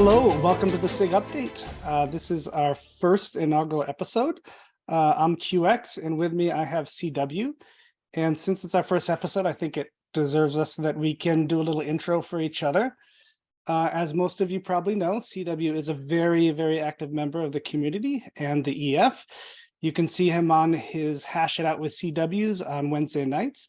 Hello, welcome to the SIG Update. This is our first inaugural episode. I'm QX, and with me I have CW. And since it's our first episode, I think it deserves us that we can do a little intro for each other. As most of you probably know, CW is a very, very active member of the community and the EF. You can see him on his Hash It Out with CWs on Wednesday nights,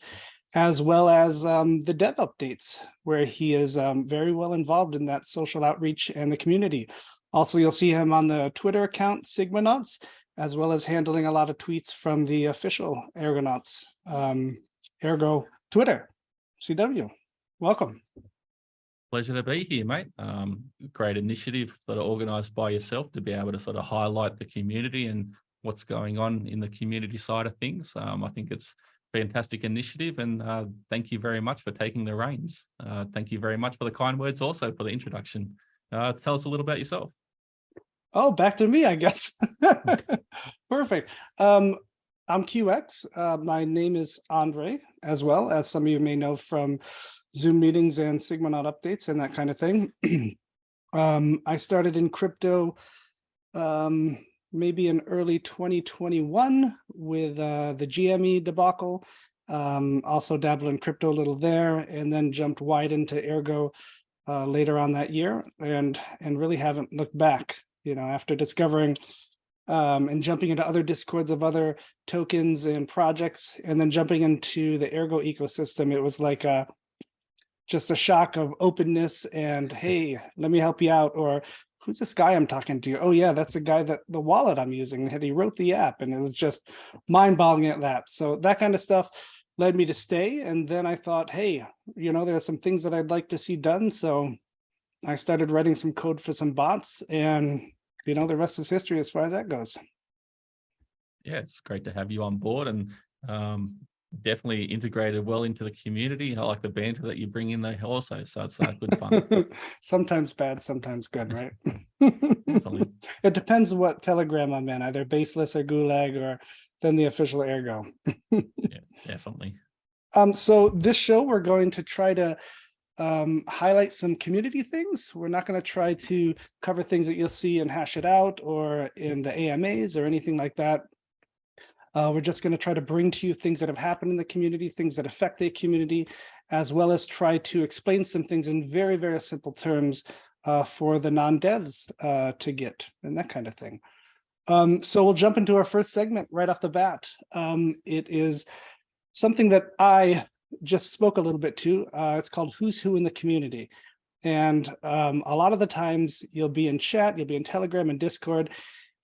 as well as the dev updates, where he is very well involved in that social outreach and the community. Also, you'll see him on the Twitter account, Sigmanauts, as well as handling a lot of tweets from the official Ergonauts, Ergo Twitter. CW, welcome. Pleasure to be here, mate. Great initiative sort of organised by yourself to be able to sort of highlight the community and what's going on in the community side of things. I think it's fantastic initiative, and thank you very much for taking the reins. Thank you very much for the kind words also for the introduction. Tell us a little about yourself. Oh, back to me, I guess. Perfect. I'm QX. My name is Andre, as well, as some of you may know from Zoom meetings and Sigmanaut updates and that kind of thing. I started in crypto maybe in early 2021 with the GME debacle. Also dabbled in crypto a little there, and then jumped wide into Ergo later on that year, and really haven't looked back. You know, after discovering and jumping into other discords of other tokens and projects, and then jumping into the Ergo ecosystem, it was like just a shock of openness and, hey, let me help you out, or who's this guy I'm talking to? Oh yeah, that's the guy that the wallet I'm using, that he wrote the app, and it was just mind-boggling at that. So that kind of stuff led me to stay. And then I thought, hey, you know, there are some things that I'd like to see done. So I started writing some code for some bots, and you know, the rest is history as far as that goes. Yeah, it's great to have you on board, and definitely integrated well into the community. I like the banter that you bring in there also, so it's good fun. Sometimes bad, sometimes good, right? Definitely. It depends what Telegram I'm in, either baseless or Gulag, or then the official Ergo. Yeah, definitely. So this show, we're going to try to highlight some community things. We're not going to try to cover things that you'll see and Hash It Out or in the AMAs or anything like that. We're just going to try to bring to you things that have happened in the community, things that affect the community, as well as try to explain some things in very, very simple terms for the non-devs to get, and that kind of thing. So we'll jump into our first segment right off the bat. It is something that I just spoke a little bit to. It's called Who's Who in the Community. And a lot of the times you'll be in chat, you'll be in Telegram and Discord,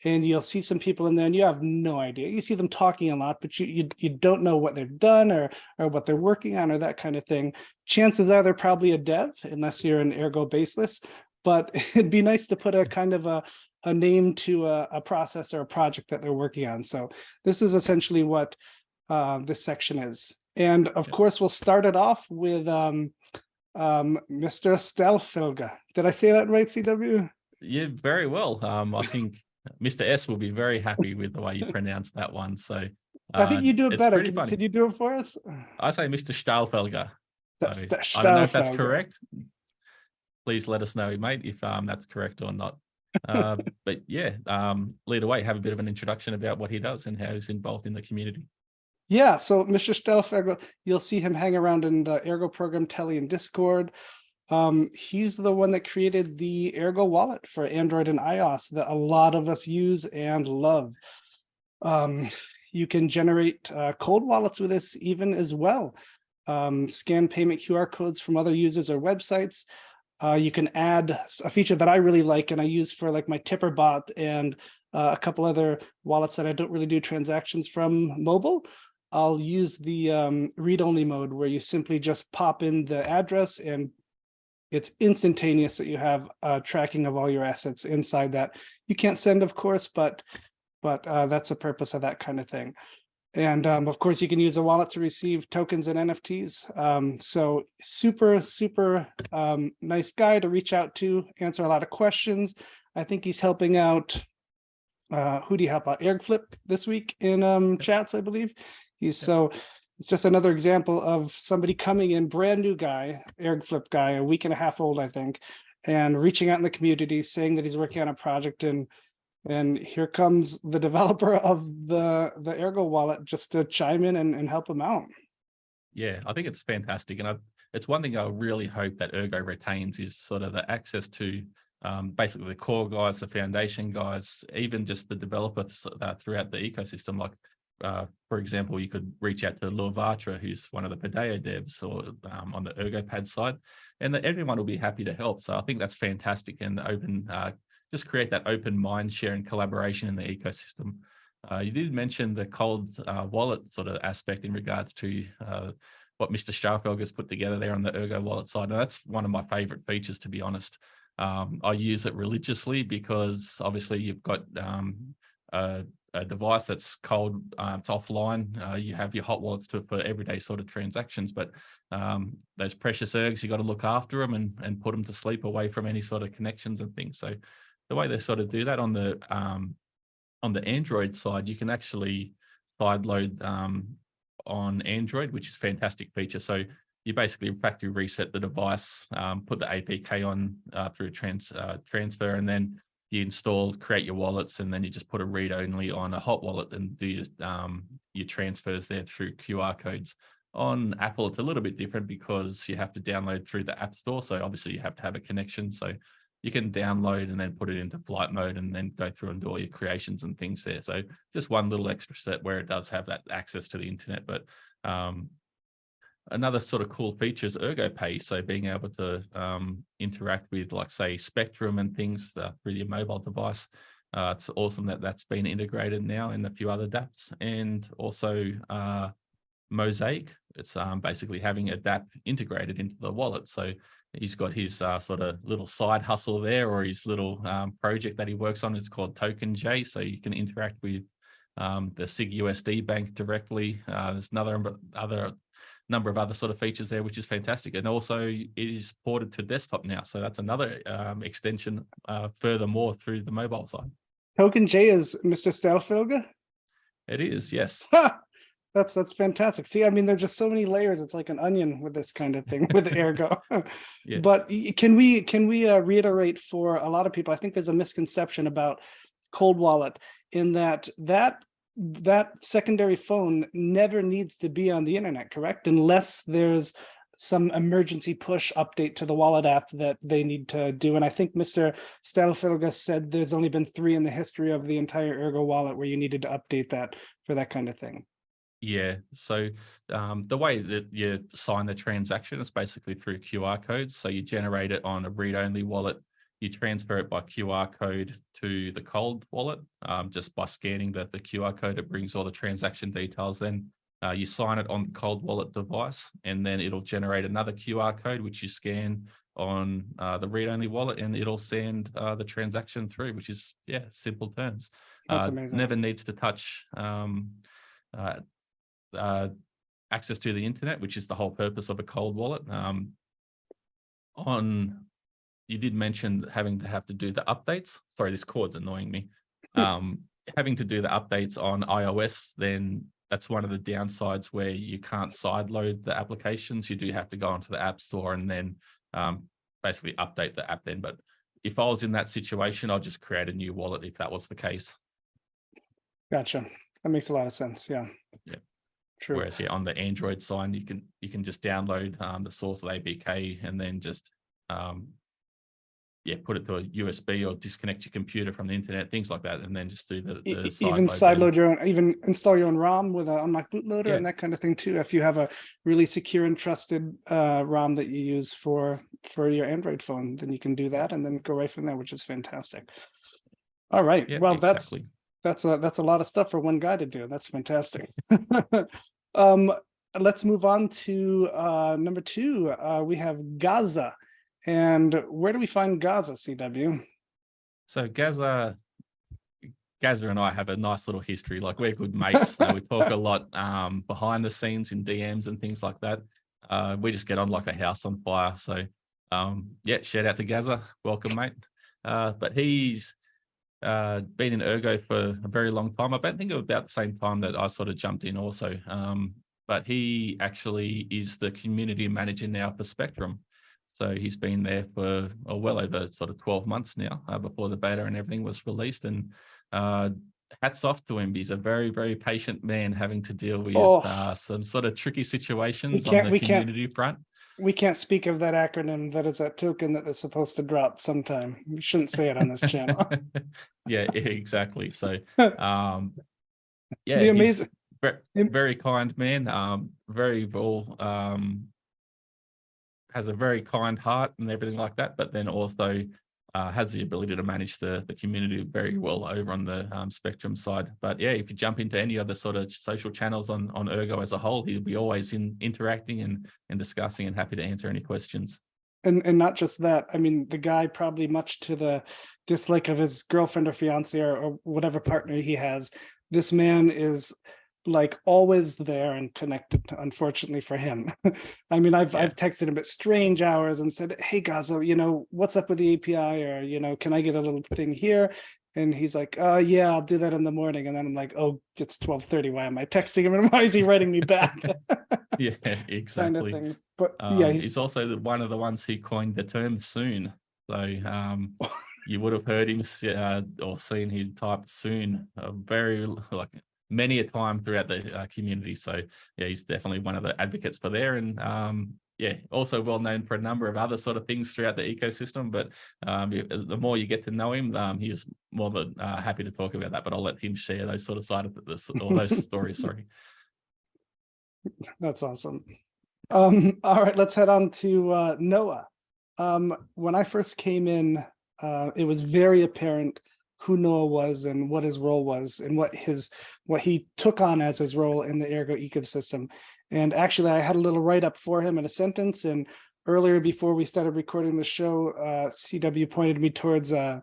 and you'll see some people in there and you have no idea. You see them talking a lot, but you don't know what they've done or what they're working on or that kind of thing. Chances are they're probably a dev, unless you're an Ergo baseless, but it'd be nice to put a kind of a name to a process or a project that they're working on. So this is essentially what this section is. And of course, we'll start it off with Mr. Stelfelger. Did I say that right, CW? Yeah, very well. I think Mr. S will be very happy with the way you pronounce that one. So I think you do it better. Could you do it for us? I say Mr. Stahlfelger. That's I don't know if that's correct. Please let us know, mate, if that's correct or not. But yeah, lead away. Have a bit of an introduction about what he does and how he's involved in the community. Yeah, so Mr. Stelfelger, you'll see him hang around in the Ergo program, Tele, and Discord. He's the one that created the Ergo wallet for Android and iOS that a lot of us use and love. You can generate cold wallets with this even as well. Scan payment QR codes from other users or websites. You can add a feature that I really like and I use for like my Tipper bot and a couple other wallets that I don't really do transactions from mobile. I'll use the read-only mode where you simply just pop in the address and it's instantaneous that you have tracking of all your assets inside that. You can't send, of course, but that's the purpose of that kind of thing. And of course, you can use a wallet to receive tokens and NFTs. So super, super nice guy to reach out to, answer a lot of questions. I think he's helping out, who do you help out? Ergflip this week in chats, I believe. So it's just another example of somebody coming in, brand new guy, Ergflip guy, a week and a half old, I think, and reaching out in the community, saying that he's working on a project, and here comes the developer of the Ergo wallet just to chime in and help him out. Yeah, I think it's fantastic. And it's one thing I really hope that Ergo retains is sort of the access to basically the core guys, the foundation guys, even just the developers throughout the ecosystem. Like, for example, you could reach out to Luavatra, who's one of the Pideo devs, or on the ErgoPad side, and that everyone will be happy to help. So I think that's fantastic, and open, just create that open mind share and collaboration in the ecosystem. You did mention the cold wallet sort of aspect in regards to what Mr. Straufelg has put together there on the Ergo wallet side. And that's one of my favorite features, to be honest. I use it religiously because obviously you've got a device that's cold, it's offline. You have your hot wallets for everyday sort of transactions, but those precious ergs, you got to look after them and put them to sleep away from any sort of connections and things. So the way they sort of do that on the Android side, you can actually sideload on Android, which is a fantastic feature. So you basically factory reset the device, put the APK on through transfer, and then you install, create your wallets, and then you just put a read only on a hot wallet and do your transfers there through QR codes. On Apple, it's a little bit different because you have to download through the App Store. So obviously you have to have a connection. So you can download and then put it into flight mode and then go through and do all your creations and things there. So just one little extra step where it does have that access to the internet. But another sort of cool feature is Ergo Pay. So being able to interact with, like, say, Spectrum and things through your mobile device. It's awesome that that's been integrated now in a few other dApps, and also Mosaic. It's basically having a dApp integrated into the wallet. So he's got his sort of little side hustle there, or his little project that he works on. It's called Token J. So you can interact with the SIG USD bank directly. There's another number of other sort of features there, which is fantastic. And also it is ported to desktop now. So that's another extension furthermore through the mobile side. Token J is Mr. Staufilger? It is, yes. That's fantastic. See, I mean, there's just so many layers. It's like an onion with this kind of thing with Ergo. Yeah. But can we reiterate for a lot of people? I think there's a misconception about cold wallet in that secondary phone never needs to be on the internet, correct? Unless there's some emergency push update to the wallet app that they need to do. And I think Mr. Staufilger said there's only been 3 in the history of the entire Ergo wallet where you needed to update that for that kind of thing. Yeah, so the way that you sign the transaction is basically through QR codes. So you generate it on a read-only wallet, you transfer it by QR code to the cold wallet. Just by scanning the QR code, it brings all the transaction details. Then you sign it on the cold wallet device, and then it'll generate another QR code, which you scan on the read-only wallet, and it'll send the transaction through, which is, yeah, simple terms. That's amazing. Never needs to touch access to the internet, which is the whole purpose of a cold wallet. You did mention having to do the updates. Sorry, this cord's annoying me. Having to do the updates on iOS, then that's one of the downsides where you can't sideload the applications. You do have to go onto the App Store and then basically update the app then. But if I was in that situation, I'll just create a new wallet if that was the case. Gotcha. That makes a lot of sense. Yeah. Yeah. True. Whereas, yeah, on the Android side, you can just download the source of the APK and then just put it to a USB or disconnect your computer from the internet, things like that, and then just do the even sideload your own, even install your own ROM with an unlocked bootloader and that kind of thing too. If you have a really secure and trusted ROM that you use for your Android phone, then you can do that and then go right from there, which is fantastic. All right. Yeah, well, exactly. that's a lot of stuff for one guy to do. That's fantastic. Let's move on to number 2. We have Gaza. And where do we find Gaza, CW? So Gaza and I have a nice little history. Like, we're good mates. We talk a lot behind the scenes in DMs and things like that. We just get on like a house on fire. So shout out to Gaza. Welcome, mate. But he's been in Ergo for a very long time. I think about the same time that I sort of jumped in also. But he actually is the community manager now for Spectrum. So he's been there for well over sort of 12 months now, before the beta and everything was released. And hats off to him. He's a very, very patient man, having to deal with Oh, some sort of tricky we situations on can't the we can't community front. we can't speak of that acronym. That is that token that is supposed to drop sometime. We shouldn't say it on this channel. Yeah, exactly. So yeah, The he's amazing. very kind man, very well, has a very kind heart and everything like that, but then also has the ability to manage the community very well over on the Spectrum side. But yeah, if you jump into any other sort of social channels on Ergo as a whole, he'll be always interacting and discussing, and happy to answer any questions. And not just that, I mean, the guy, probably much to the dislike of his girlfriend or fiance, or whatever partner he has, this man is like always there and connected, unfortunately for him. I mean, I've Yeah. I've texted him at strange hours and said, hey Gazo, what's up with the API, or can I get a little thing here? And he's like, yeah, I'll do that in the morning. And then I'm like, oh, it's 12:30. Why am I texting him? And why is he writing me back? Yeah, Kind of exactly. thing. But yeah, He's also one of the ones who coined the term soon. So you would have heard him or seen him type soon very like many a time throughout the community. So yeah, he's definitely one of the advocates for there. And yeah, also well known for a number of other sort of things throughout the ecosystem. But the more you get to know him, he is more than happy to talk about that. But I'll let him share those sort of side of this, or those stories. Sorry. That's awesome. All right, let's head on to Noah. When I first came in, it was very apparent who Noah was and what his role was, and what he took on as his role in the Ergo ecosystem. And actually, I had a little write-up for him in a sentence. And earlier, before we started recording the show, CW pointed me towards the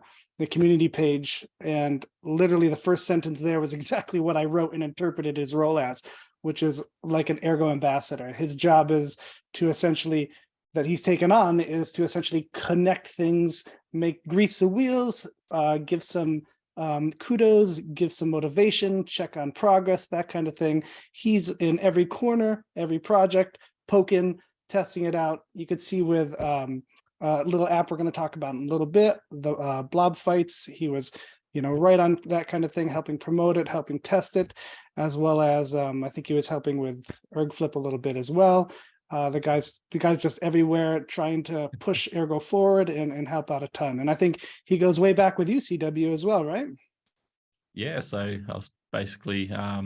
community page, and literally the first sentence there was exactly what I wrote and interpreted his role as, which is like an Ergo ambassador. His job is to essentially, that he's taken on, is to essentially connect things, grease the wheels, give some kudos, give some motivation, check on progress, that kind of thing. He's in every corner, every project, poking, testing it out. You could see with a little app we're going to talk about in a little bit, the blob fights, he was right on that kind of thing, helping promote it, helping test it, as well as I think he was helping with ErgFlip a little bit as well. The guy's just everywhere, trying to push Ergo forward and help out a ton. And I think he goes way back with you, CW, as well, right? Yeah, so I was basically I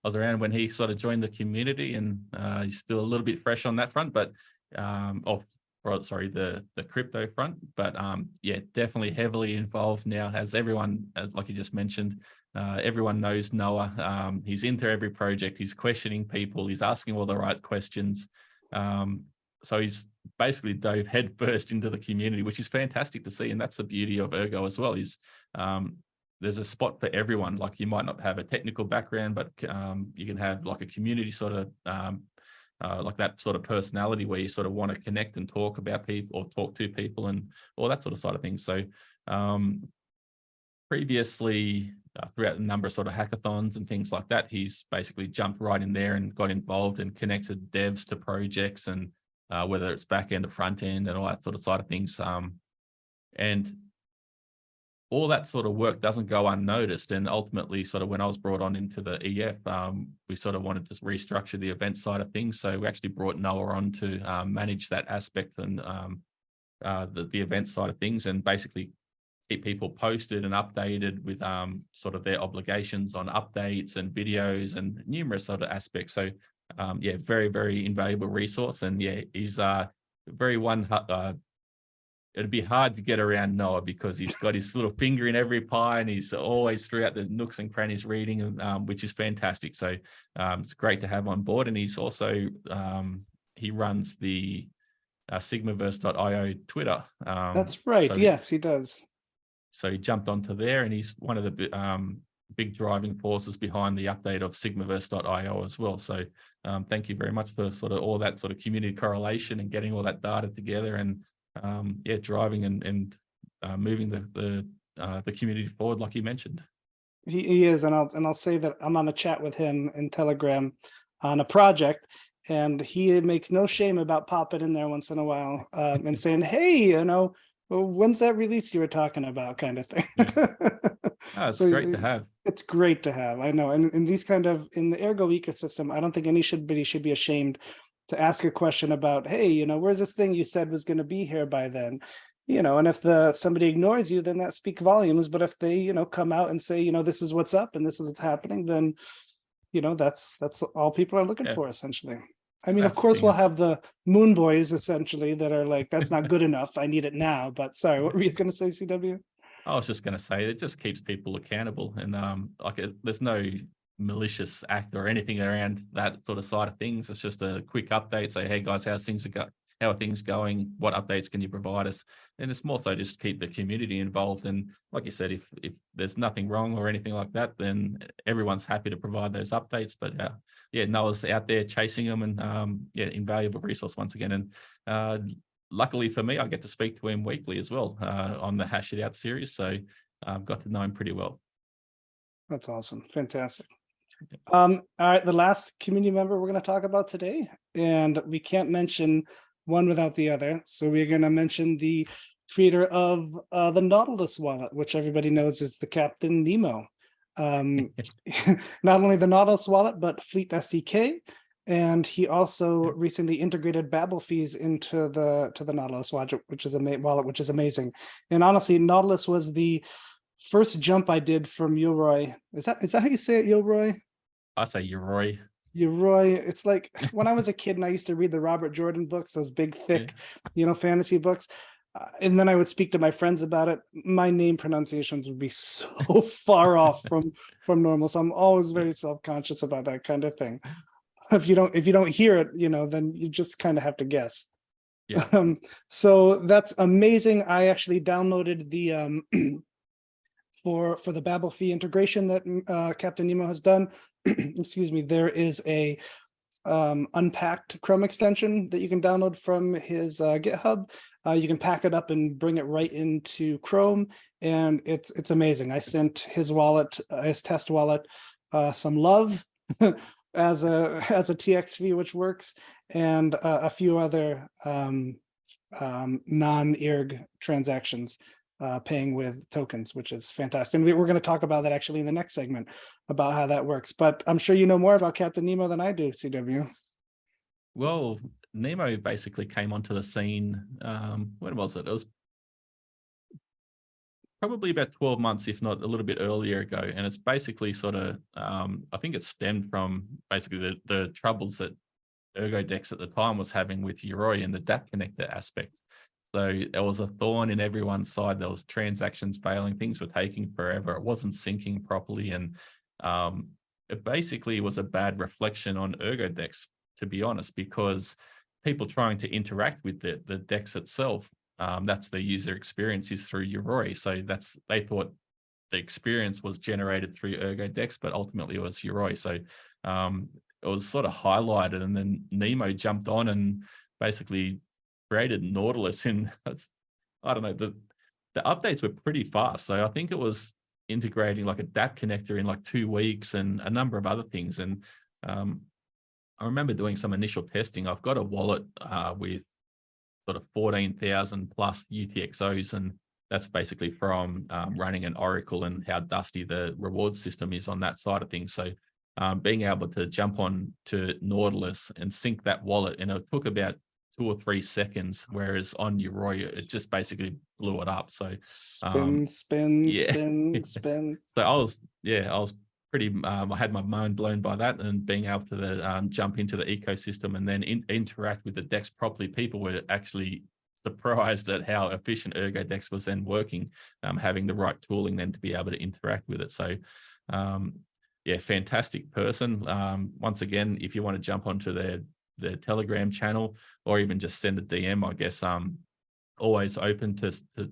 was around when he sort of joined the community, and he's still a little bit fresh on that front, but the crypto front. But yeah, definitely heavily involved now, as everyone, like you just mentioned, everyone knows Noah. He's into every project, he's questioning people, he's asking all the right questions. So he's basically dove head first into the community, which is fantastic to see. And that's the beauty of Ergo as well, is there's a spot for everyone. Like, you might not have a technical background, but you can have like a community sort of like that sort of personality, where you sort of want to connect and talk about people, or talk to people, and all that sort of side of things. So previously, throughout a number of sort of hackathons and things like that, he's basically jumped right in there and got involved and connected devs to projects, and whether it's back end or front end and all that sort of side of things. And all that sort of work doesn't go unnoticed. And ultimately, sort of when I was brought on into the EF, we sort of wanted to restructure the event side of things. So we actually brought Noah on to manage that aspect, and the event side of things, and basically keep people posted and updated with sort of their obligations on updates and videos and numerous other aspects. So yeah, very, very invaluable resource. And yeah, he's very it'd be hard to get around Noah, because he's got his little finger in every pie, and he's always throughout the nooks and crannies reading, which is fantastic. So it's great to have on board. And he's also, he runs the Sigmaverse.io Twitter. That's right. So Yes, he does. So he jumped onto there, and he's one of the big driving forces behind the update of Sigmaverse.io as well. So thank you very much for sort of all that sort of community correlation and getting all that data together, and yeah, driving and moving the community forward, like you mentioned. He is, and I'll say that I'm on a chat with him in Telegram on a project, and he makes no shame about popping in there once in a while, and saying, "Hey, well, when's that release you were talking about?" kind of thing. Yeah. Oh, it's So great to have. it's great to have. I know, and in these kind of in the Ergo ecosystem, I don't think anybody should be ashamed to ask a question about, "Hey, where's this thing you said was going to be here by then?" And if somebody ignores you, then that speaks volumes. But if they, come out and say, this is what's up and this is what's happening, then that's all people are looking Yeah, for, essentially. I mean, of that's the course, thing. we'll It's have the moon boys essentially that are like, that's not good enough. I need it now. But sorry, what were you going to say, CW? I was just going to say it just keeps people accountable, and there's no malicious act or anything around that sort of side of things. It's just a quick update. Say, hey guys, how are things going? What updates can you provide us? And it's more so just keep the community involved. And like you said, if there's nothing wrong or anything like that, then everyone's happy to provide those updates. But yeah, Noah's out there chasing them, and yeah, invaluable resource once again. And luckily for me, I get to speak to him weekly as well on the Hash It Out series. So I've got to know him pretty well. That's awesome. Fantastic. All right, the last community member we're going to talk about today, and we can't mention one without the other. So we're going to mention the creator of the Nautilus wallet, which everybody knows is the Captain Nemo. Not only the Nautilus wallet, but Fleet SDK. And he also recently integrated Babel fees into the Nautilus wallet, which is amazing. And honestly, Nautilus was the first jump I did from Yulroy. Is that how you say it, Yulroy? I say Roy. Yulroy. It's like when I was a kid and I used to read the Robert Jordan books, those big, thick, fantasy books. And then I would speak to my friends about it. My name pronunciations would be so far off from normal. So I'm always very self-conscious about that kind of thing. If you don't hear it, then you just kind of have to guess. Yeah. So that's amazing. I actually downloaded the for the Babel fee integration that Captain Nemo has done. Excuse me. There is a unpacked Chrome extension that you can download from his GitHub. You can pack it up and bring it right into Chrome, and it's amazing. I sent his wallet, his test wallet, some love as a TXV, which works, and a few other non-ERG transactions, paying with tokens, which is fantastic. And we're going to talk about that actually in the next segment about how that works. But I'm sure you know more about Captain Nemo than I do, CW. Well, Nemo basically came onto the scene. When was it? It was probably about 12 months, if not a little bit earlier ago. And it's basically sort of, I think it stemmed from basically the troubles that ErgoDex at the time was having with Yoroi and the DApp connector aspect. So there was a thorn in everyone's side. There was transactions failing. Things were taking forever. It wasn't syncing properly. And it basically was a bad reflection on ErgoDex, to be honest, because people trying to interact with the DEX itself, that's the user experience is through Yoroi. So they thought the experience was generated through ErgoDex, but ultimately it was Yoroi. So it was sort of highlighted, and then Nemo jumped on and basically created Nautilus in, I don't know, the updates were pretty fast. So I think it was integrating like a DApp connector in like 2 weeks and a number of other things. And I remember doing some initial testing. I've got a wallet with sort of 14,000 plus UTXOs, and that's basically from running an Oracle and how dusty the reward system is on that side of things. So being able to jump on to Nautilus and sync that wallet, and it took about 2 or 3 seconds, whereas on Yoroi, it just basically blew it up. So spin. So I was pretty, I had my mind blown by that, and being able to jump into the ecosystem and then interact with the DEX properly. People were actually surprised at how efficient ErgoDex was then working, having the right tooling then to be able to interact with it. So yeah, fantastic person. Once again, if you want to jump onto their Telegram channel or even just send a DM, I guess always open to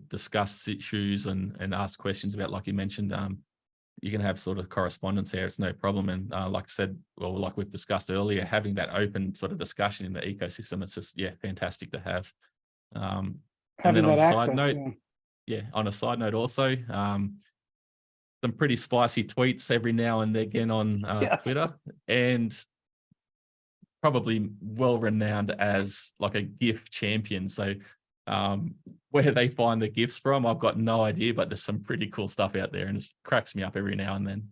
discuss issues and ask questions about, like you mentioned, you can have sort of correspondence there. It's no problem. And like I said, well, like we've discussed earlier, having that open sort of discussion in the ecosystem, it's just, yeah, fantastic to have. And Having then on that a side access, note, on a side note also, some pretty spicy tweets every now and again on Yes. Twitter. And probably well renowned as like a GIF champion. So where they find the GIFs from, I've got no idea, but there's some pretty cool stuff out there, and it cracks me up every now and then.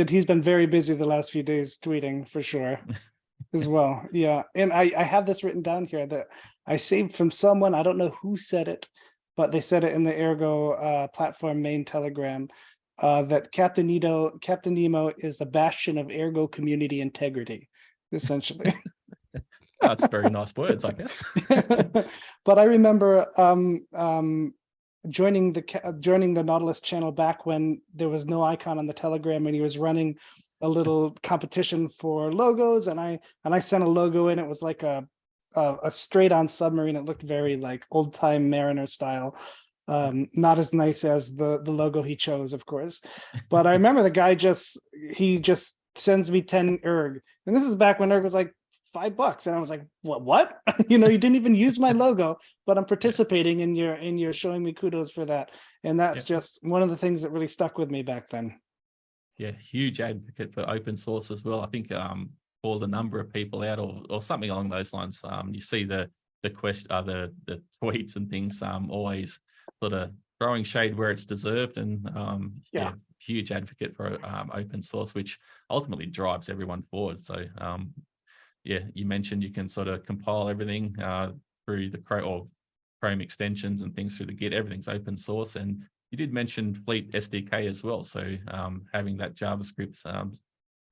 He's been very busy the last few days tweeting for sure as well. Yeah. And I have this written down here that I saved from someone. I don't know who said it, but they said it in the Ergo platform main telegram, that Captain Nemo is the bastion of Ergo community integrity, essentially. That's very nice words, I guess. But I remember joining the Nautilus channel back when there was no icon on the Telegram, and he was running a little competition for logos, and I sent a logo in. It was like a straight on submarine. It looked very like old time mariner style. Not as nice as the logo he chose, of course. But I remember the guy just sends me 10 erg, and this is back when erg was like $5, and I was like, what? You didn't even use my logo, but I'm participating in you're showing me kudos for that. And that's just one of the things that really stuck with me back then. Yeah, huge advocate for open source as well. I think for the number of people out or something along those lines, you see the question, the tweets and things always sort of throwing shade where it's deserved, and huge advocate for open source, which ultimately drives everyone forward. So you mentioned you can sort of compile everything through the Chrome extensions and things through the Git. Everything's open source, and you did mention Fleet SDK as well. So having that JavaScript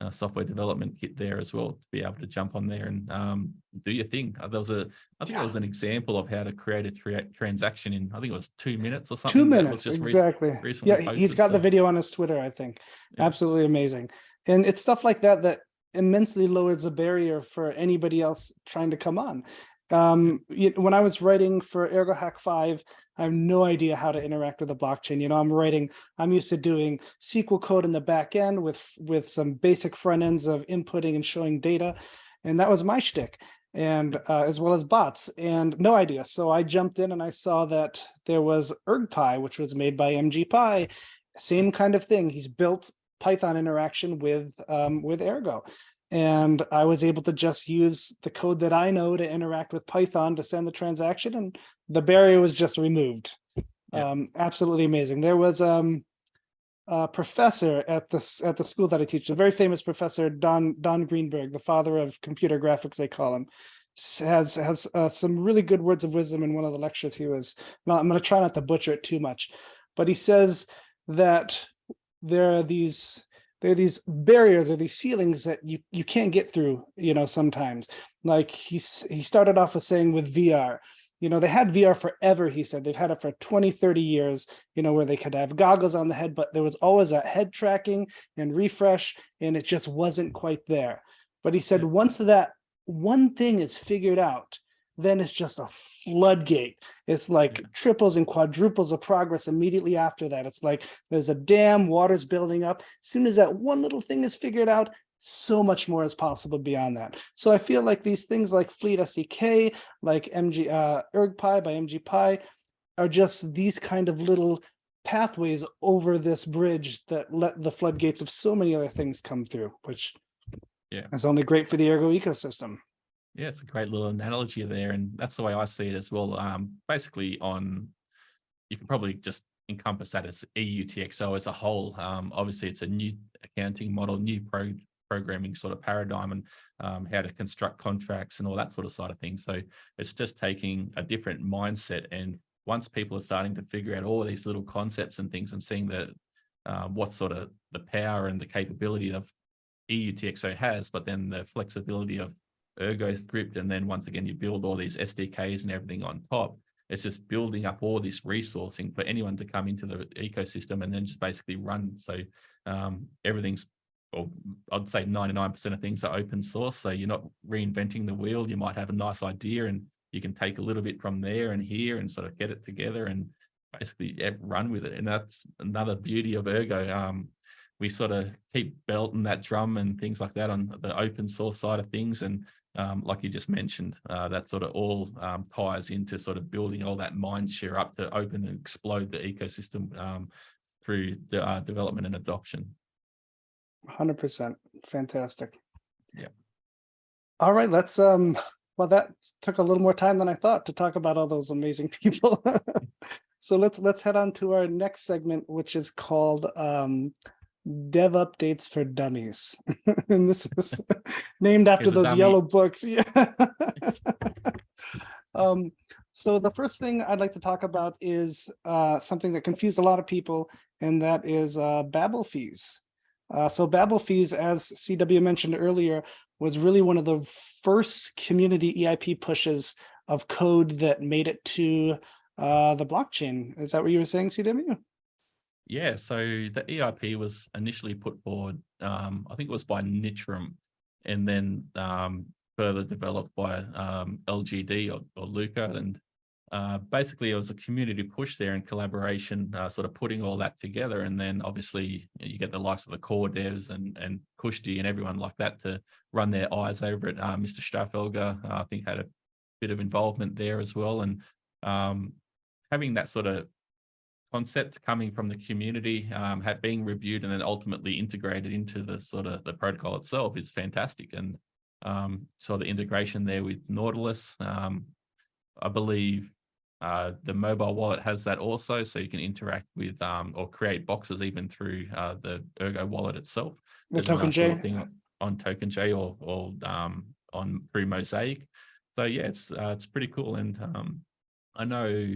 software development kit there as well to be able to jump on there and do your thing. There was there was an example of how to create a transaction in, I think it was 2 minutes or something. 2 minutes, exactly. Recently he's got the video on his Twitter, I think. Yeah. Absolutely amazing. And it's stuff like that immensely lowers the barrier for anybody else trying to come on. When I was writing for ErgoHack 5, I have no idea how to interact with the blockchain. I'm used to doing SQL code in the back end with some basic front ends of inputting and showing data. And that was my shtick, and as well as bots, and no idea. So I jumped in and I saw that there was ErgPy, which was made by MGPy. Same kind of thing. He's built Python interaction with Ergo. And I was able to just use the code that I know to interact with Python to send the transaction, and the barrier was just removed. Absolutely amazing. There was a professor at the school that I teach, a very famous professor, Don Greenberg, the father of computer graphics, they call him, has some really good words of wisdom in one of the lectures. I'm going to try not to butcher it too much, but he says that there are these barriers or these ceilings that you can't get through, sometimes. Like he started off with saying with VR, they had VR forever. He said they've had it for 20, 30 years, where they could have goggles on the head, but there was always a head tracking and refresh, and it just wasn't quite there. But he said once that one thing is figured out, then it's just a floodgate. It's like triples and quadruples of progress immediately after that. It's like there's a dam, water's building up. As soon as that one little thing is figured out, so much more is possible beyond that. So I feel like these things like Fleet SDK, like ErgPy by MGPy, are just these kind of little pathways over this bridge that let the floodgates of so many other things come through, which is only great for the Ergo ecosystem. Yeah, it's a great little analogy there, and that's the way I see it as well. Basically, you can probably just encompass that as EUTXO as a whole. Obviously, it's a new accounting model, new programming sort of paradigm, and how to construct contracts and all that sort of side of things. So it's just taking a different mindset, and once people are starting to figure out all these little concepts and things and seeing what sort of the power and the capability of EUTXO has, but then the flexibility of Ergo script, and then once again you build all these SDKs and everything on top. It's just building up all this resourcing for anyone to come into the ecosystem and then just basically run. So everything's, well, I'd say 99% of things are open source, so you're not reinventing the wheel. You might have a nice idea and you can take a little bit from there and here and sort of get it together and basically run with it. And that's another beauty of Ergo. We sort of keep belting that drum and things like that on the open source side of things. And like you just mentioned, that sort of all ties into sort of building all that mind share up to open and explode the ecosystem through the development and adoption. 100%. Fantastic. Yeah. All right, let's well, that took a little more time than I thought to talk about all those amazing people. So let's head on to our next segment, which is called Dev Updates for Dummies. And this is named after Here's a those yellow dummy. books. Yeah. Um, so the first thing I'd like to talk about is something that confused a lot of people, and that is Babel fees. So Babel fees, as CW mentioned earlier, was really one of the first community EIP pushes of code that made it to the blockchain. Is that what you were saying, CW? Yeah, so the EIP was initially put forward, I think it was by Nitram, and then further developed by LGD or Luca. And basically, it was a community push there in collaboration, sort of putting all that together. And then obviously, you get the likes of the core devs and Kushti and everyone like that to run their eyes over it. Mr. Straffelger, I think, had a bit of involvement there as well. And having that sort of concept coming from the community, had being reviewed and then ultimately integrated into the sort of the protocol itself is fantastic. And so the integration there with Nautilus, I believe the mobile wallet has that also, so you can interact with or create boxes even through the Ergo wallet itself. The There's a Token nice little J. thing on Token J or on through Mosaic. So yeah, it's pretty cool. And I know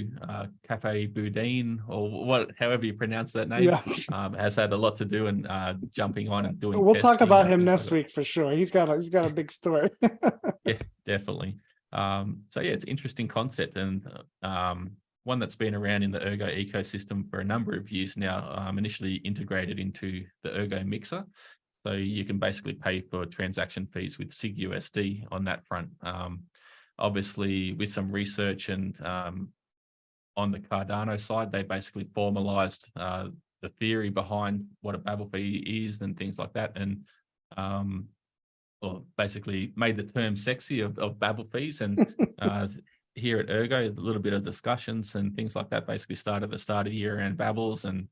Cafe Boudin, or however you pronounce that name, Yeah. has had a lot to do in jumping on and doing We'll talk testing about and him things like next that. week for sure. He's got a big story. Yeah, definitely. So yeah, it's an interesting concept, and one that's been around in the Ergo ecosystem for a number of years now, initially integrated into the Ergo mixer. So you can basically pay for transaction fees with SigUSD on that front. Obviously, with some research and on the Cardano side, they basically formalized the theory behind what a Babel fee is and things like that. And well, basically made the term sexy of Babel fees. And here at Ergo, a little bit of discussions and things like that basically started at the start of the year around Babels. And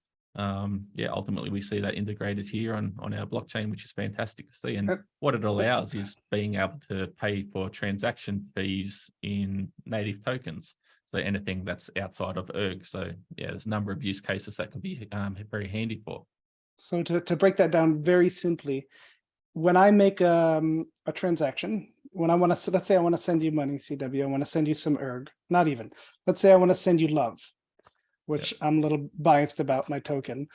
yeah, ultimately we see that integrated here on our blockchain, which is fantastic to see. And what it allows is being able to pay for transaction fees in native tokens. So anything that's outside of ERG. So yeah, there's a number of use cases that can be very handy for. So to break that down very simply, when I make a transaction, when I want to, let's say I want to send you money, CW, I want to send you some ERG, not even. Let's say I want to send you love, which I'm a little biased about my token.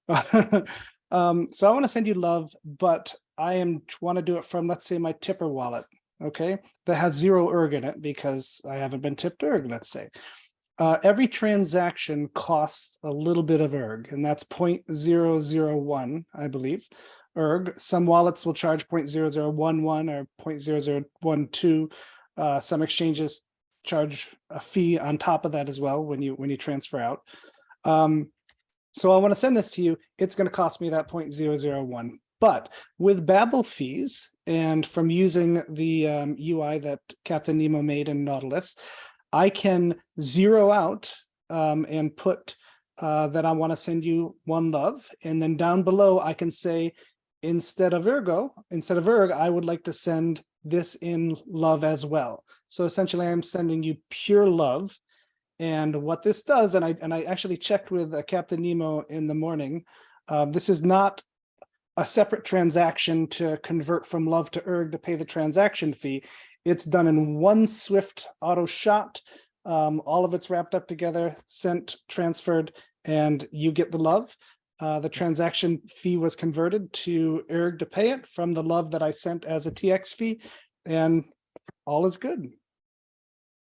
So I want to send you love, but I want to do it from, let's say, my Tipper wallet, okay, that has 0 ERG in it because I haven't been tipped ERG, let's say. Every transaction costs a little bit of ERG, and that's 0.001, I believe. ERG. Some wallets will charge 0.0011 or 0.0012. Some exchanges charge a fee on top of that as well when you transfer out. So I want to send this to you. It's going to cost me that 0.001. But with Babel fees, and from using the UI that Captain Nemo made in Nautilus, I can zero out and put that I want to send you 1 love. And then down below, I can say, instead of ERG, I would like to send this in love as well. So essentially, I'm sending you pure love. And what this does, and I actually checked with Captain Nemo in the morning, this is not a separate transaction to convert from love to ERG to pay the transaction fee. It's done in one swift auto shot. All of it's wrapped up together, sent, transferred, and you get the love. The transaction fee was converted to ERG to pay it from the love that I sent as a TX fee, and all is good.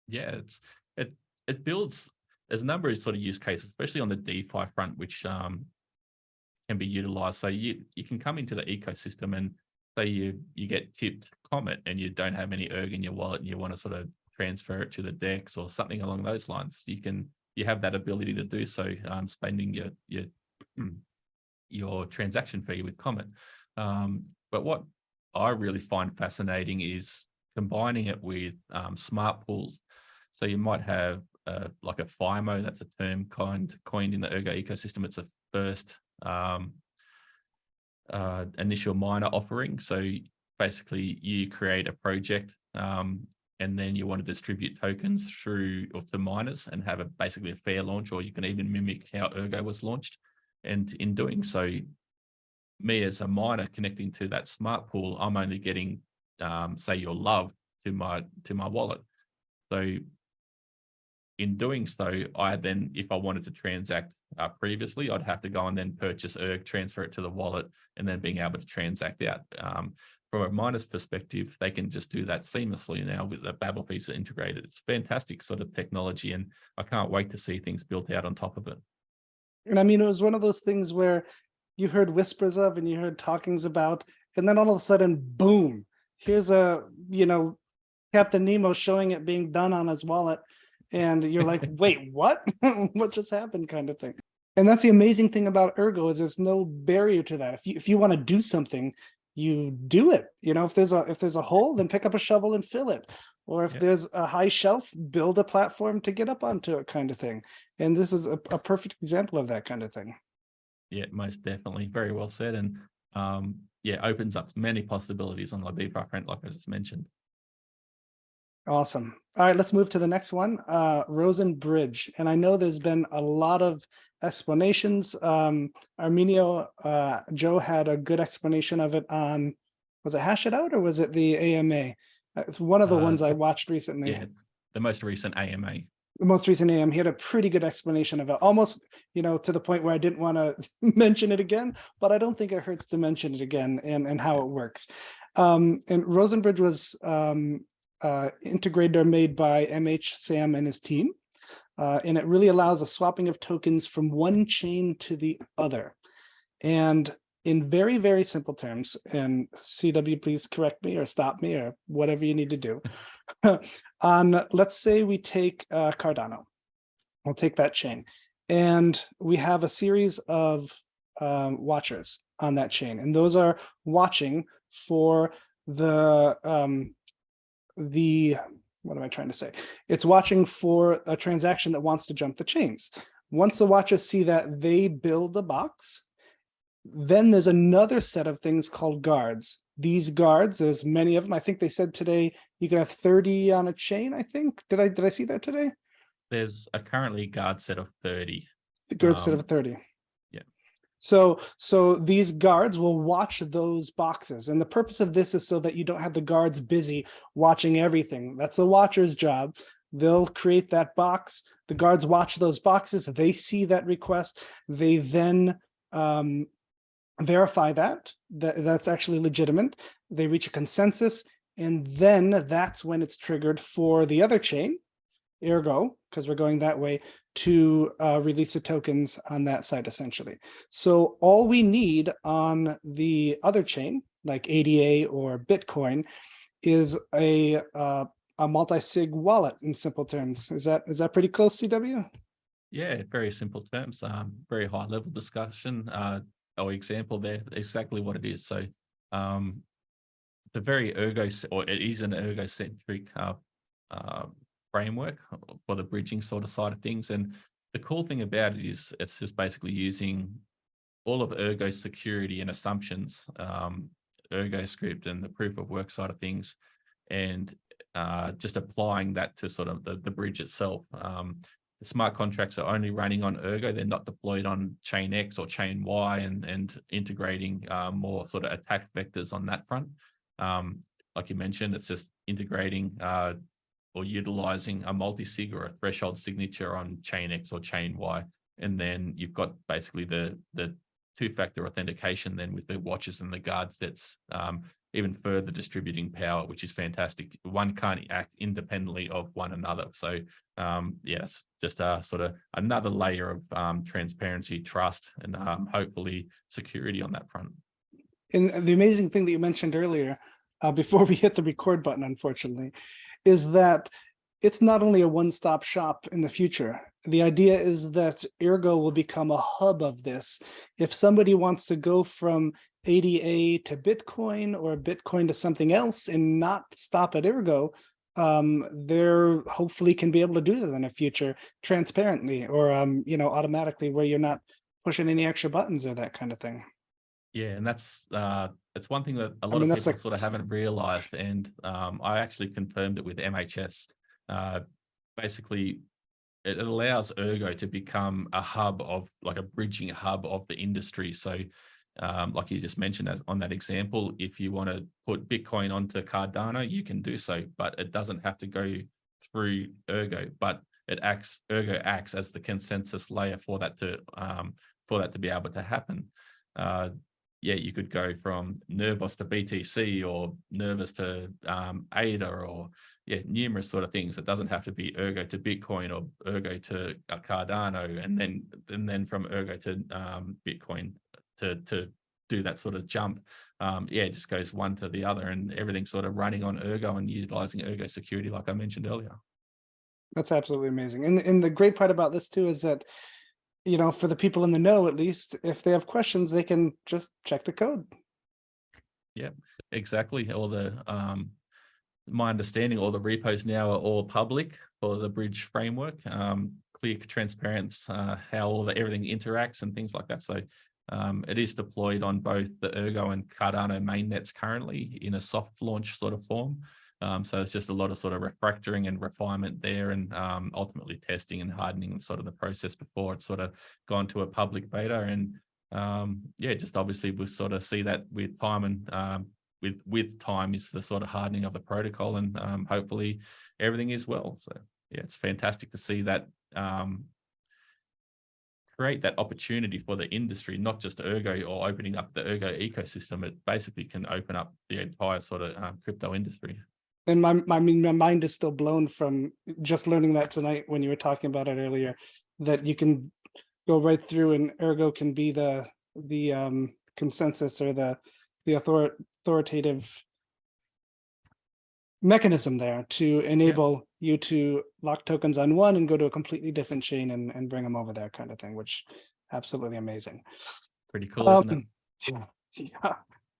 Yeah, it builds. There's a number of sort of use cases, especially on the DeFi front, which can be utilized. So you can come into the ecosystem and say you get tipped Comet and you don't have any ERG in your wallet and you want to sort of transfer it to the DEX or something along those lines. You have that ability to do so, spending your transaction fee with Comet. But what I really find fascinating is combining it with smart pools. So you might have like a FIMO, that's a term coined in the Ergo ecosystem. It's a first initial miner offering. So basically you create a project, and then you want to distribute tokens through or to miners and have basically a fair launch, or you can even mimic how Ergo was launched. And in doing so, me as a miner connecting to that smart pool, I'm only getting, say, your love to my wallet. So in doing so, I then, if I wanted to transact previously, I'd have to go and then purchase ERG, transfer it to the wallet, and then being able to transact out. From a miner's perspective, they can just do that seamlessly now with the Babel fees integrated. It's fantastic sort of technology, and I can't wait to see things built out on top of it. And I mean, it was one of those things where you heard whispers of and you heard talkings about, and then all of a sudden, boom, here's a, Captain Nemo showing it being done on his wallet. And you're like, wait, what? What just happened, kind of thing. And that's the amazing thing about Ergo, is there's no barrier to that. If you want to do something, you do it. If there's a hole, then pick up a shovel and fill it. Or if there's a high shelf, build a platform to get up onto it, kind of thing. And this is a perfect example of that kind of thing. Yeah, most definitely. Very well said. And opens up many possibilities on the DeFi front, like I just mentioned. Awesome. All right, let's move to the next one, Rosen Bridge. And I know there's been a lot of explanations. Arminio, Joe had a good explanation of it on, was it Hash It Out or was it the AMA? It's one of the ones I watched recently. Yeah, the most recent AMA. The most recent AM, he had a pretty good explanation of it, almost, to the point where I didn't want to mention it again, but I don't think it hurts to mention it again and how it works. And Rosenbridge was integrated or made by MH Sam and his team. And it really allows a swapping of tokens from one chain to the other. And in very, very simple terms, and CW, please correct me or stop me or whatever you need to do. Let's say we take Cardano. We'll take that chain. And we have a series of watchers on that chain. And those are watching for the what am I trying to say? It's watching for a transaction that wants to jump the chains. Once the watchers see that, they build the box. Then there's another set of things called guards. These guards, there's many of them. I think they said today you can have 30 on a chain, I think. Did I see that today? There's a currently guard set of 30. The guard set of 30. Yeah. So these guards will watch those boxes. And the purpose of this is so that you don't have the guards busy watching everything. That's the watcher's job. They'll create that box. The guards watch those boxes. They see that request. They then verify that's actually legitimate. They reach a consensus, and then that's when it's triggered for the other chain, Ergo, because we're going that way, to release the tokens on that side, essentially. So all we need on the other chain, like ADA or Bitcoin, is a multi-sig wallet in simple terms. Is that pretty close, CW? Yeah, very simple terms, very high level discussion. Or example there, exactly what it is. So the very ergo, or it is an ergocentric framework for the bridging sort of side of things. And the cool thing about it is it's just basically using all of Ergo's security and assumptions, Ergo script and the proof of work side of things, and just applying that to sort of the bridge itself. The smart contracts are only running on Ergo. They're not deployed on chain X or chain Y and integrating more sort of attack vectors on that front. Like you mentioned, it's just integrating or utilizing a multi-sig or a threshold signature on chain X or chain Y. And then you've got basically the two-factor authentication then with the watches and the guards that's even further distributing power, which is fantastic. One can't act independently of one another. So it's just a sort of another layer of transparency, trust, and hopefully security on that front. And the amazing thing that you mentioned earlier, before we hit the record button, unfortunately, is that it's not only a one-stop shop in the future. The idea is that Ergo will become a hub of this. If somebody wants to go from ADA to Bitcoin or Bitcoin to something else and not stop at Ergo, there hopefully can be able to do that in the future transparently or automatically, where you're not pushing any extra buttons or that kind of thing. Yeah, and that's it's one thing that a I lot mean, of that's people like, sort of haven't realized, and I actually confirmed it with MHS. Uh, Basically, it allows Ergo to become a hub of, like, a bridging hub of the industry. So, like you just mentioned, as on that example, if you want to put Bitcoin onto Cardano, you can do so, but it doesn't have to go through Ergo. But Ergo acts as the consensus layer for that to be able to happen. Uh, yeah, you could go from Nervos to BTC, or Nervous to ADA, or yeah, numerous sort of things. It doesn't have to be Ergo to Bitcoin or Ergo to Cardano, and then from Ergo to Bitcoin to do that sort of jump. Yeah, it just goes one to the other, and everything's sort of running on Ergo and utilizing Ergo security, like I mentioned earlier. that's absolutely amazing. And the great part about this too is that, for the people in the know, at least, if they have questions, they can just check the code. Yeah, exactly. All the my understanding, all the repos now are all public for the bridge framework. Clear, transparent, how everything interacts and things like that. So it is deployed on both the Ergo and Cardano mainnets currently in a soft launch sort of form. So it's just a lot of sort of refactoring and refinement there, and ultimately testing and hardening sort of the process before it's sort of gone to a public beta. And yeah, just obviously we'll sort of see that with time, and with time is the sort of hardening of the protocol, and hopefully everything is well. So yeah, it's fantastic to see that create that opportunity for the industry, not just Ergo or opening up the Ergo ecosystem. It basically can open up the entire sort of crypto industry. And I mean, my mind is still blown from just learning that tonight when you were talking about it earlier, that you can go right through and Ergo can be the consensus or the authoritative mechanism there to Yeah, enable you to lock tokens on one and go to a completely different chain and bring them over there, kind of thing, which absolutely amazing. pretty cool, Um, isn't it? yeah, yeah,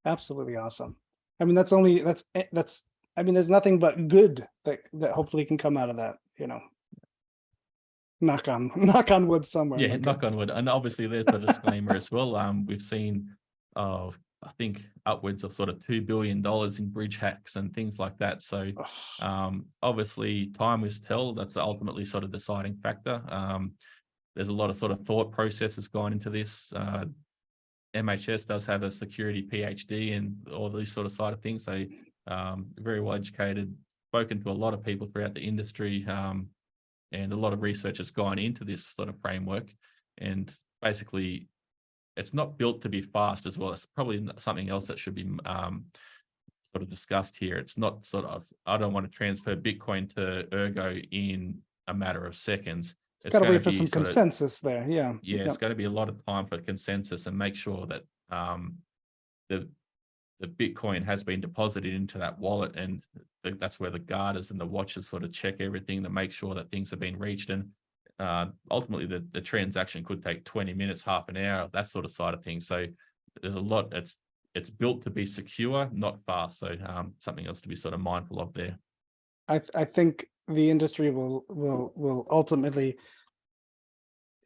absolutely awesome. I mean, that's I mean, there's nothing but good that hopefully can come out of that, knock on knock on wood somewhere, Yeah, my knock on goodness. wood. And obviously there's the disclaimer as well. We've seen, I think, upwards of sort of $2 billion in bridge hacks and things like that. So obviously time will tell. That's ultimately sort of deciding factor. There's a lot of sort of thought processes gone into this. MHS does have a security PhD and all these sort of side of things. So very well educated, spoken to a lot of people throughout the industry. And a lot of research has gone into this sort of framework. And basically, it's not built to be fast as well. It's probably something else that should be sort of discussed here. It's not sort of, I don't want to transfer Bitcoin to Ergo in a matter of seconds. It's It's got to going to wait for be some sort of, consensus there. Yeah. yeah, it's Yep. going to be a lot of time for consensus, and make sure that the the Bitcoin has been deposited into that wallet, and that's where the guarders and the watchers sort of check everything to make sure that things have been reached. And ultimately, the transaction could take 20 minutes, half an hour, that sort of side of things. So there's a lot. It's built to be secure, not fast. So something else to be sort of mindful of there. I think the industry will ultimately,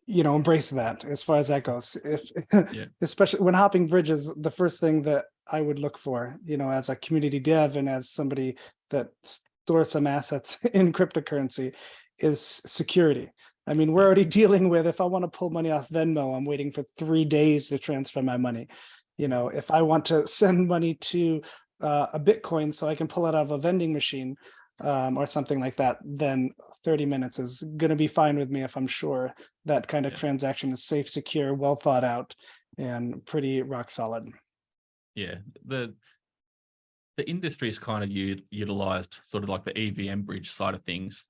embrace that as far as that goes. If Yeah, especially when hopping bridges, the first thing that I would look for, as a community dev and as somebody that stores some assets in cryptocurrency, is security. I mean, we're yeah, already dealing with, if I want to pull money off Venmo, I'm waiting for 3 days to transfer my money. If I want to send money to a Bitcoin so I can pull it out of a vending machine, or something like that, then 30 minutes is going to be fine with me if I'm sure that kind of yeah, transaction is safe, secure, well thought out, and pretty rock solid. yeah. The industry is kind of utilized sort of like the EVM bridge side of things.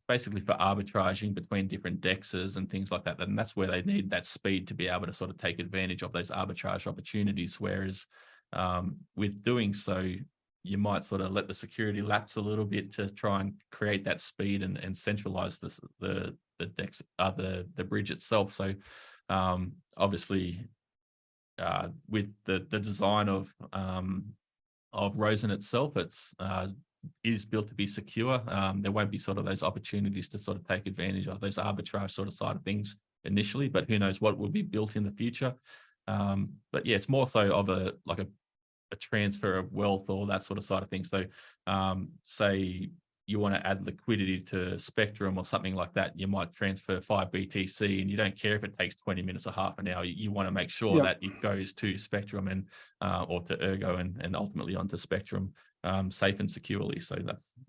Basically for arbitraging between different dexes and things like that. And that's where they need that speed to be able to sort of take advantage of those arbitrage opportunities. Whereas with doing so, you might sort of let the security lapse a little bit to try and create that speed and centralize the dex, the bridge itself. So obviously with the design of Rosen itself, it's is built to be secure. There won't be sort of those opportunities to sort of take advantage of those arbitrage sort of side of things initially, but who knows what will be built in the future. But yeah, it's more so of a transfer of wealth or that sort of side of things. So say you want to add liquidity to Spectrum or something like that, you might transfer 5 BTC and you don't care if it takes 20 minutes or half an hour. You want to make sure that it goes to Spectrum and or to Ergo and ultimately onto Spectrum safe and securely. So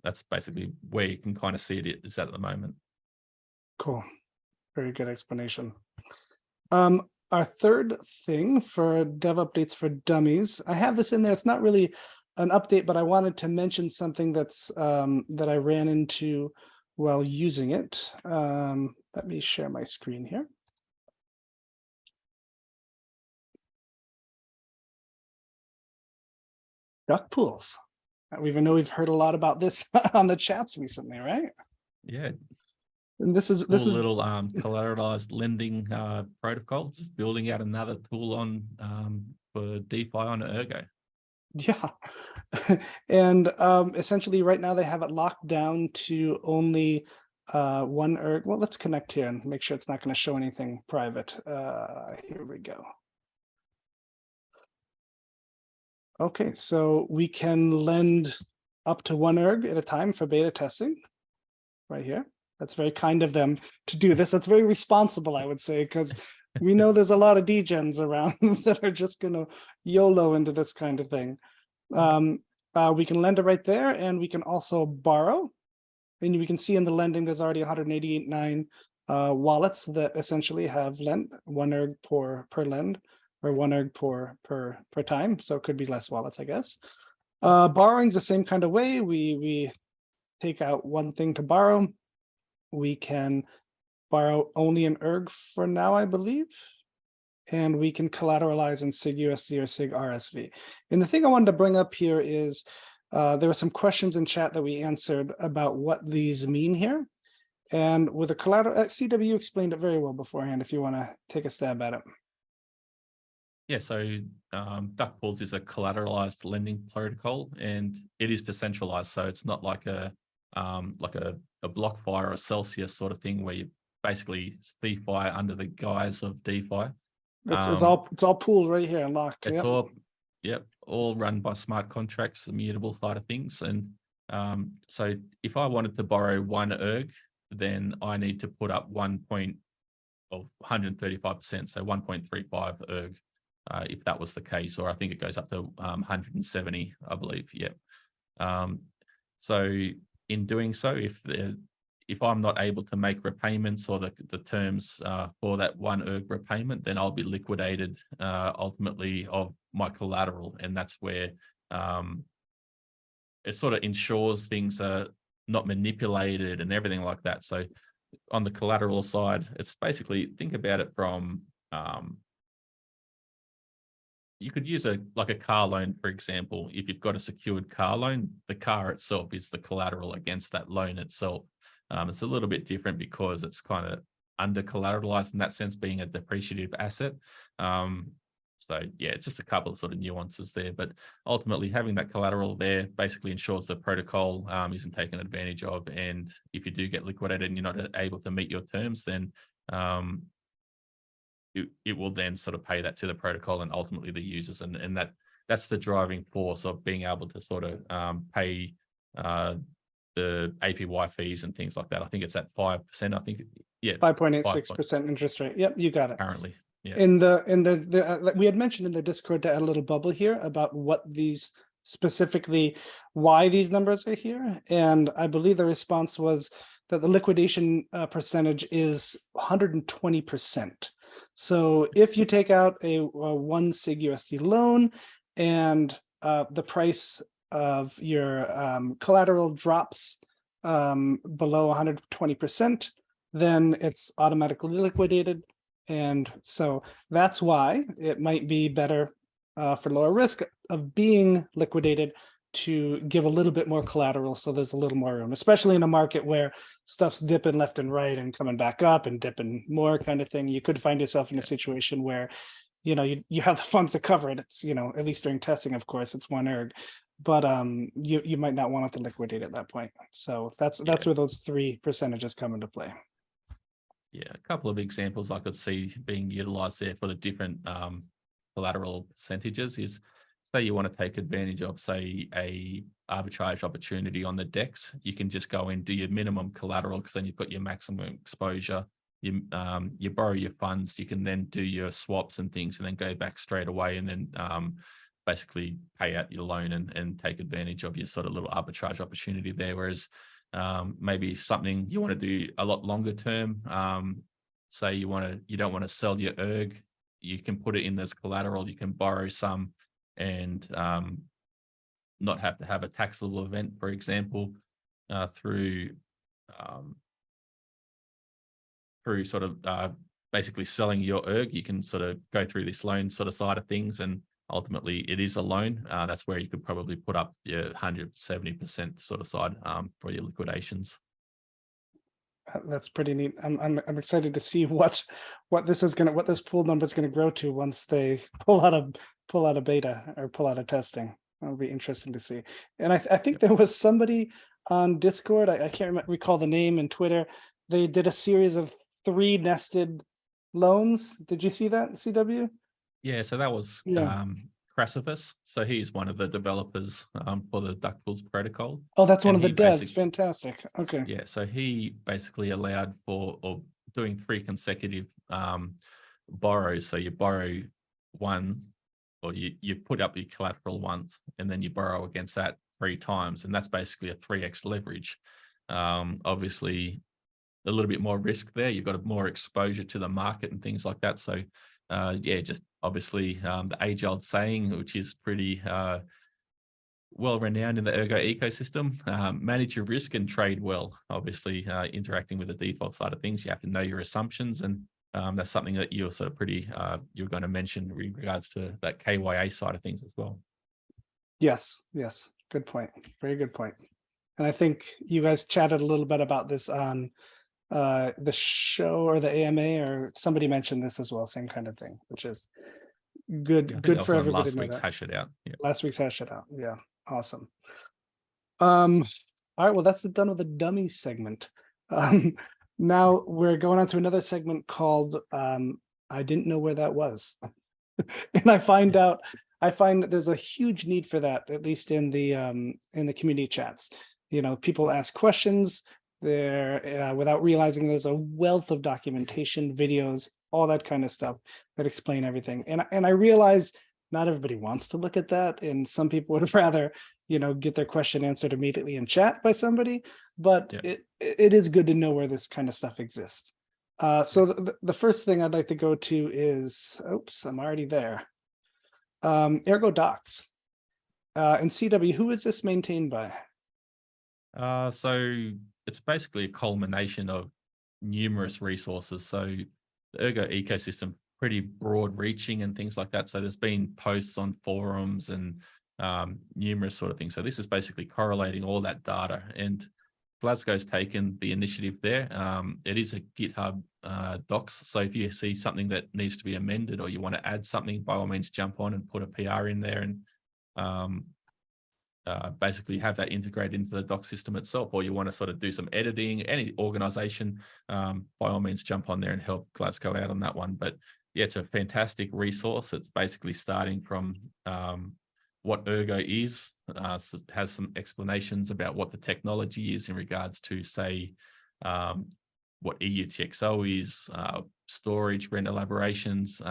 that's basically where you can kind of see it is at the moment. Cool. Very good explanation. Our third thing for dev updates for dummies, I have this in there. It's not really an update, but I wanted to mention something that's that I ran into while using it. Let me share my screen here. Duck pools. We've heard a lot about this on the chats recently, right? Yeah. And this is little collateralized lending protocol, just building out another tool on for DeFi on Ergo. Yeah. And essentially right now they have it locked down to only one erg. Well, let's connect here and make sure it's not going to show anything private. Here we go. Okay, so we can lend up to one erg at a time for beta testing right here. That's very kind of them to do this. That's very responsible, I would say, because we know there's a lot of degens around that are just going to YOLO into this kind of thing. We can lend it right there, and we can also borrow. And we can see in the lending, there's already 188.9 wallets that essentially have lent 1 erg per lend, or 1 erg per time. So it could be less wallets, I guess. Borrowing's the same kind of way. We take out one thing to borrow. We can borrow only an erg for now, I believe. And we can collateralize in SIG USD or SIG RSV. And the thing I wanted to bring up here is there were some questions in chat that we answered about what these mean here. And with a collateral, CW explained it very well beforehand, if you want to take a stab at it. Yeah, so Duck Pools is a collateralized lending protocol, and it is decentralized. So it's not like a BlockFi or a Celsius sort of thing where you basically DeFi under the guise of DeFi. It's all pooled right here and locked. It's all run by smart contracts, the mutable side of things. And so if I wanted to borrow 1 erg, then I need to put up 135%, so 1.35 erg, if that was the case, or I think it goes up to 170, I believe. So in doing so, if I'm not able to make repayments or the terms for that 1 erg repayment, then I'll be liquidated ultimately of my collateral. And that's where it sort of ensures things are not manipulated and everything like that. So on the collateral side, it's basically, think about it from, you could use a car loan, for example. If you've got a secured car loan, the car itself is the collateral against that loan itself. It's a little bit different because it's kind of under collateralized in that sense, being a depreciative asset. So yeah, just a couple of sort of nuances there, but ultimately having that collateral there basically ensures the protocol isn't taken advantage of. And if you do get liquidated and you're not able to meet your terms, then it will then sort of pay that to the protocol and ultimately the users. And that's the driving force of being able to sort of pay the APY fees and things like that. I think it's at 5%. I think, yeah, 5.86% interest rate. Yep, you got it. Currently, yeah. In the we had mentioned in the Discord to add a little bubble here about what these specifically, why these numbers are here, and I believe the response was that the liquidation percentage is 120%. So if you take out a 1 SIG USD loan and the price of your collateral drops below 120%, then it's automatically liquidated. And so that's why it might be better for lower risk of being liquidated to give a little bit more collateral, so there's a little more room, especially in a market where stuff's dipping left and right and coming back up and dipping more kind of thing. You could find yourself in a situation where, you have the funds to cover it. It's, at least during testing, of course, it's 1 erg, but you might not want it to liquidate at that point. So that's where those 3 percentages come into play. Yeah, a couple of examples I could see being utilized there for the different collateral percentages is, say you want to take advantage of, say, a arbitrage opportunity on the DEX, you can just go and do your minimum collateral, because then you've got your maximum exposure. You borrow your funds, you can then do your swaps and things, and then go back straight away, and then basically pay out your loan and take advantage of your sort of little arbitrage opportunity there. Whereas maybe something you want to do a lot longer term, say you don't want to sell your ERG, you can put it in as collateral, you can borrow some and not have to have a taxable event, for example, through sort of basically selling your ERG. You can sort of go through this loan sort of side of things, and ultimately it is a loan. That's where you could probably put up your 170% sort of side for your liquidations. That's pretty neat. I'm excited to see what this pool number is gonna grow to once they pull out a beta or pull out a testing. That'll be interesting to see. And I think there was somebody on Discord, I can't recall the name, and Twitter, they did a series of 3 nested loans. Did you see that, CW? Yeah, so that was Crassifus. So he's one of the developers for the Duck Pools protocol. Oh, that's one And of the he devs. Fantastic. Okay. Yeah, so he basically allowed for doing 3 consecutive borrows. So you borrow one, or you put up your collateral once, and then you borrow against that 3 times, and that's basically a 3x leverage. Obviously, a little bit more risk there. You've got more exposure to the market and things like that. So yeah, just obviously the age-old saying, which is pretty well renowned in the Ergo ecosystem, manage your risk and trade well. Obviously, interacting with the default side of things, you have to know your assumptions, and that's something that you're sort of you're going to mention in regards to that KYA side of things as well. Yes, good point. Very good point. And I think you guys chatted a little bit about this on the show or the AMA, or somebody mentioned this as well, same kind of thing, which is good for everybody to know that. Hash It Out. Yeah. Last week's Hash It Out. Yeah, awesome. All right, well, that's done with the dummies segment. Now we're going on to another segment called I didn't know where that was. And I find that there's a huge need for that, at least in the community chats. You know, people ask questions there without realizing there's a wealth of documentation, videos, all that kind of stuff that explain everything. And I realize not everybody wants to look at that, and some people would rather, you know, get their question answered immediately in chat by somebody, but it is good to know where this kind of stuff exists. So the first thing I'd like to go to is, oops, I'm already there. Ergo Docs. And CW, who is this maintained by? So it's basically a culmination of numerous resources. So the Ergo ecosystem, pretty broad reaching and things like that. So there's been posts on forums and numerous sort of things. So this is basically correlating all that data, and Glasgow's taken the initiative there. It is a GitHub docs. So if you see something that needs to be amended, or you want to add something, by all means, jump on and put a PR in there, and basically have that integrated into the doc system itself. Or you want to sort of do some editing, any organization, by all means, jump on there and help Glasgow out on that one. But yeah, it's a fantastic resource. It's basically starting from what Ergo is, so it has some explanations about what the technology is in regards to, say, what EUTXO is, storage, rent elaborations,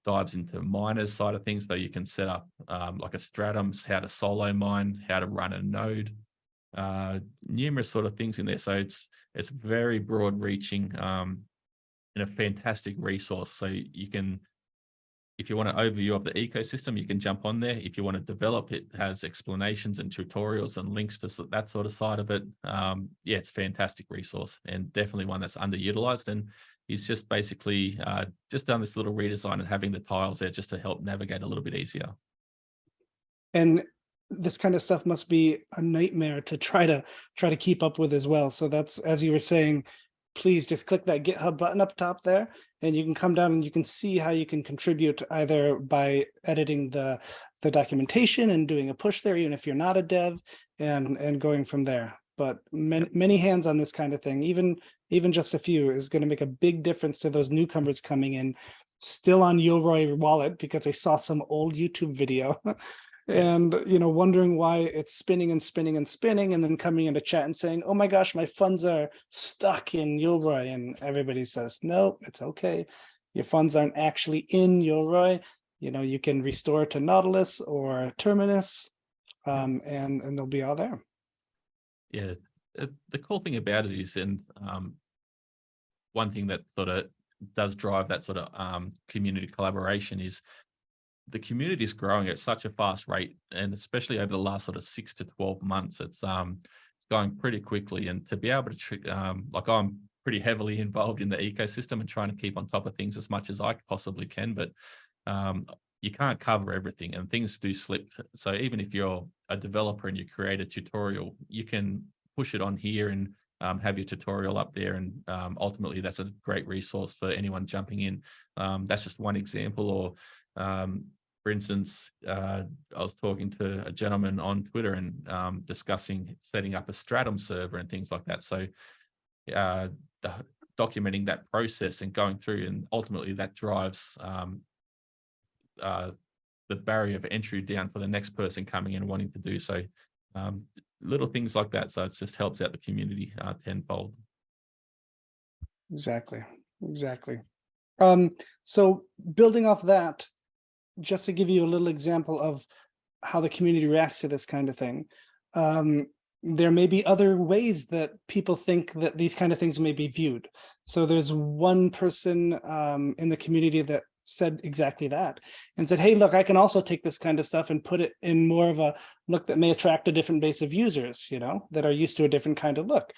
dives into miners side of things, so you can set up like a Stratums, how to solo mine, how to run a node, numerous sort of things in there. So it's very broad reaching and a fantastic resource. So you can, if you want an overview of the ecosystem, you can jump on there. If you want to develop, it has explanations and tutorials and links to that sort of side of it. Yeah, it's a fantastic resource, and definitely one that's underutilized. And he's just basically just done this little redesign and having the tiles there just to help navigate a little bit easier. And this kind of stuff must be a nightmare to try to keep up with as well. So that's, as you were saying, please just click that GitHub button up top there, and you can come down and you can see how you can contribute, either by editing the documentation and doing a push there, even if you're not a dev, and going from there. But many hands on this kind of thing, even just a few, is going to make a big difference to those newcomers coming in, still on Yoroi wallet because they saw some old YouTube video and, wondering why it's spinning and spinning and spinning, and then coming into chat and saying, oh my gosh, my funds are stuck in Yoroi. And everybody says, no, it's okay. Your funds aren't actually in Yoroi. You can restore to Nautilus or Terminus, and they'll be all there. Yeah, the cool thing about it is, and one thing that sort of does drive that sort of community collaboration is the community is growing at such a fast rate, and especially over the last sort of 6 to 12 months, it's going pretty quickly. And to be able to like, I'm pretty heavily involved in the ecosystem and trying to keep on top of things as much as I possibly can, but you can't cover everything and things do slip. So even if you're a developer and you create a tutorial, you can push it on here and have your tutorial up there, and ultimately that's a great resource for anyone jumping in. That's just one example. Or for instance, I was talking to a gentleman on Twitter and discussing setting up a Stratum server and things like that. So documenting that process and going through, and ultimately that drives the barrier of entry down for the next person coming in and wanting to do so. Little things like that. So it just helps out the community tenfold. Exactly. So building off that, just to give you a little example of how the community reacts to this kind of thing, there may be other ways that people think that these kind of things may be viewed. So there's one person in the community that said exactly that and said, hey, look, I can also take this kind of stuff and put it in more of a look that may attract a different base of users, that are used to a different kind of look.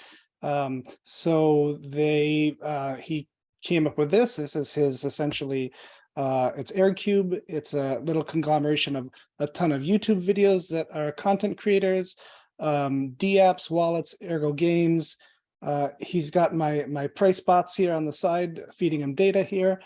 So he came up with this. This is his essentially, it's AirCube. It's a little conglomeration of a ton of YouTube videos that are content creators, DApps, wallets, Ergo games. He's got my price bots here on the side, feeding him data here.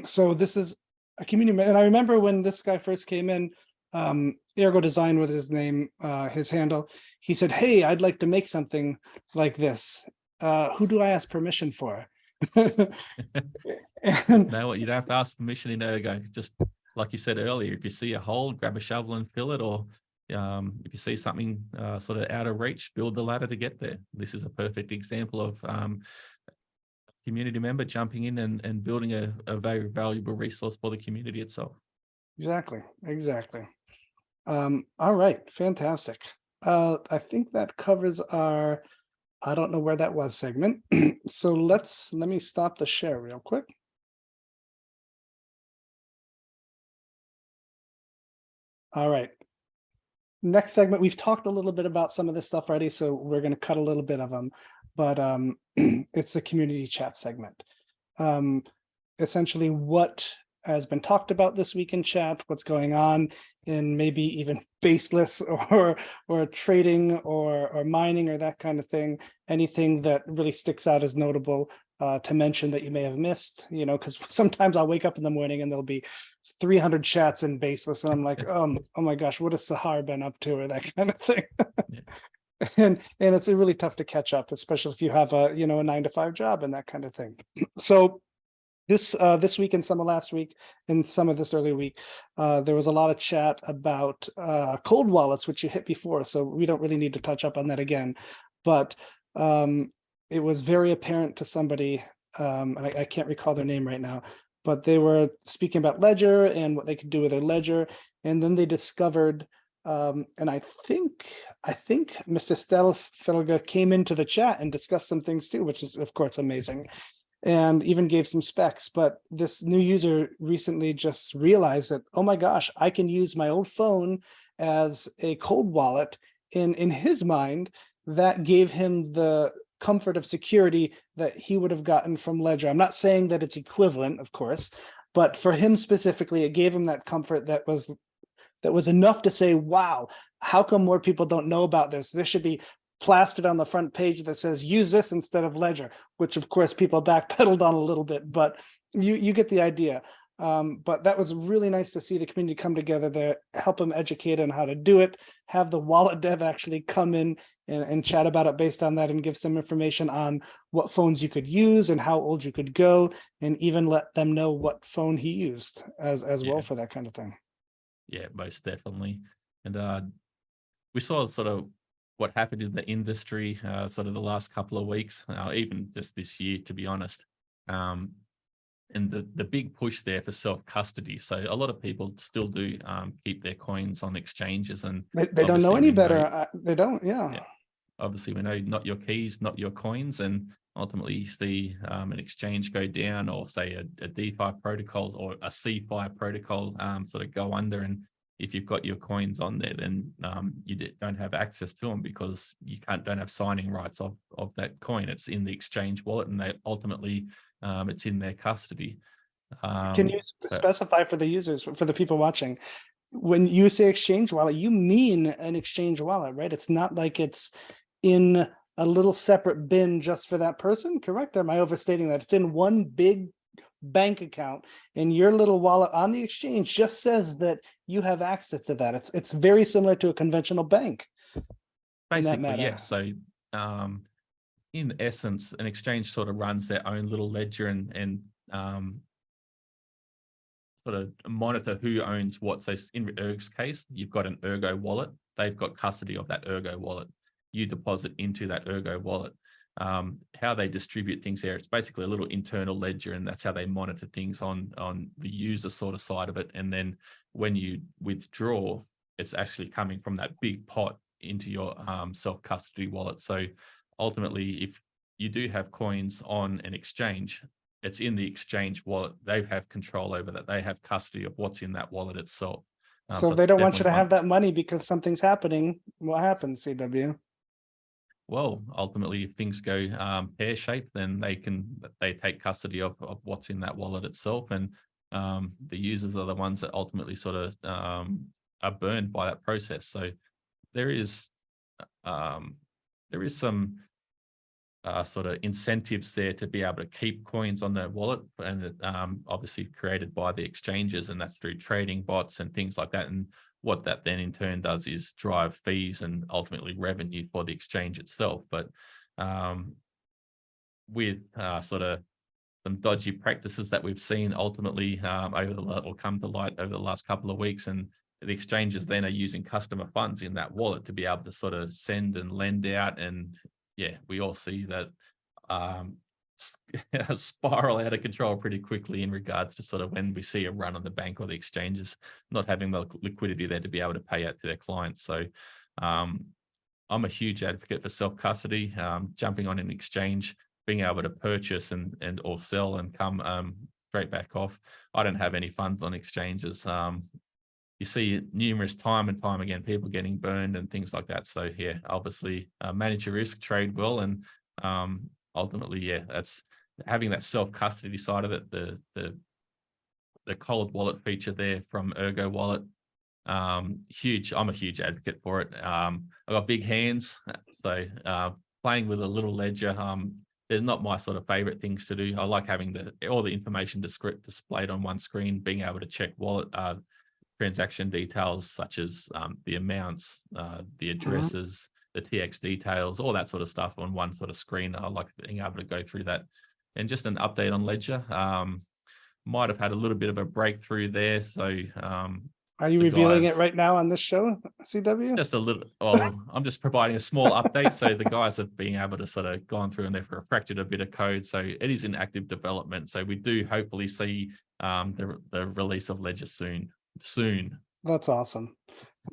So this is a community, and I remember when this guy first came in, Ergo Design was his name, his handle. He said, hey, I'd like to make something like this. Who do I ask permission for? And No, you don't have to ask permission in Ergo. Just like you said earlier, if you see a hole, grab a shovel and fill it, or if you see something sort of out of reach, build the ladder to get there. This is a perfect example of community member jumping in and building a very valuable resource for the community itself. Exactly. All right, fantastic. I think that covers our I don't know where that was segment. So let me stop the share real quick. All right. Next segment, we've talked a little bit about some of this stuff already, so we're going to cut a little bit of them, but it's the community chat segment. Essentially what has been talked about this week in chat, what's going on in maybe even baseless or trading or mining or that kind of thing, anything that really sticks out as notable to mention that you may have missed, because sometimes I'll wake up in the morning and there'll be 300 chats in baseless and I'm like, oh my gosh, what has Sahar been up to, or that kind of thing. Yeah. and it's really tough to catch up, especially if you have a 9-to-5 job and that kind of thing. So this week and some of last week and some of this early week, there was a lot of chat about cold wallets, which you hit before, so we don't really need to touch up on that again. But it was very apparent to somebody, and I can't recall their name right now, but they were speaking about Ledger and what they could do with their Ledger, and then they discovered, and I think Mr. Stelfelga came into the chat and discussed some things too, which is of course amazing, and even gave some specs. But this new user recently just realized that, oh my gosh, I can use my old phone as a cold wallet. In his mind, that gave him the comfort of security that he would have gotten from Ledger. I'm not saying that it's equivalent, of course, but for him specifically, it gave him that comfort that was enough to say, wow, how come more people don't know about this? This should be plastered on the front page that says use this instead of Ledger, which of course people backpedaled on a little bit, but you get the idea. But that was really nice to see the community come together there, help them educate on how to do it, have the wallet dev actually come in and chat about it based on that, and give some information on what phones you could use and how old you could go, and even let them know what phone he used as well Yeah, for that kind of thing. yeah, most definitely. And we saw sort of what happened in the industry sort of the last couple of weeks, even just this year, to be honest. Um, and the big push there for self custody. So a lot of people still do keep their coins on exchanges, and They don't know obviously any we know, better. They don't. Yeah. yeah, obviously we know not your keys, not your coins, and ultimately you see an exchange go down, or say a DeFi protocol or a CeFi protocol sort of go under, and if you've got your coins on there, then you don't have access to them because you don't have signing rights of that coin. It's in the exchange wallet, and they ultimately it's in their custody. Can you So specify for the users, for the people watching, when you say exchange wallet, you mean an exchange wallet, right? It's not like it's in a little separate bin just for that person, correct? Or am I overstating that? It's in one big bank account, and your little wallet on the exchange just says that you have access to that. It's very similar to a conventional bank in that basically, matter. yes. So in essence, an exchange sort of runs their own little ledger and sort of monitor who owns what. So in Erg's case, you've got an Ergo wallet. They've got custody of that Ergo wallet. You deposit into that Ergo wallet. How they distribute things there, it's basically a little internal ledger, and that's how they monitor things on the user sort of side of it. And then when you withdraw, it's actually coming from that big pot into your self-custody wallet. So ultimately, if you do have coins on an exchange, it's in the exchange wallet. They have control over that. They have custody of what's in that wallet itself. So if it's they don't want you definitely to one. have that money because something's happening, what happens, CW? Well, ultimately, if things go pear-shaped, then they take custody of what's in that wallet itself, and the users are the ones that ultimately sort of are burned by that process. So there is some sort of incentives there to be able to keep coins on their wallet, and obviously created by the exchanges, and that's through trading bots and things like that. And what that then in turn does is drive fees and ultimately revenue for the exchange itself. But with sort of some dodgy practices that we've seen ultimately come to light over the last couple of weeks, and the exchanges then are using customer funds in that wallet to be able to sort of send and lend out. And yeah, we all see that spiral out of control pretty quickly in regards to sort of when we see a run on the bank or the exchanges not having the liquidity there to be able to pay out to their clients. So I'm a huge advocate for self-custody, jumping on an exchange, being able to purchase and or sell and come straight back off. I don't have any funds on exchanges. You see numerous time and time again, people getting burned and things like that. So yeah, obviously manage your risk, trade well, and ultimately, yeah, that's having that self-custody side of it. The cold wallet feature there from Ergo Wallet, huge. I'm a huge advocate for it. I've got big hands, so playing with a little ledger, there's not my sort of favorite things to do. I like having all the information displayed on one screen, being able to check wallet transaction details such as the amounts, the addresses, the TX details, all that sort of stuff on one sort of screen. I like being able to go through that. And just an update on Ledger. Might have had a little bit of a breakthrough there. So Are you the revealing it guys, right now on this show, CW? just a little, well, I'm just providing a small update. So the guys have been able to sort of gone through and they've refactored a bit of code. So it is in active development. So we do hopefully see the release of Ledger soon. That's awesome.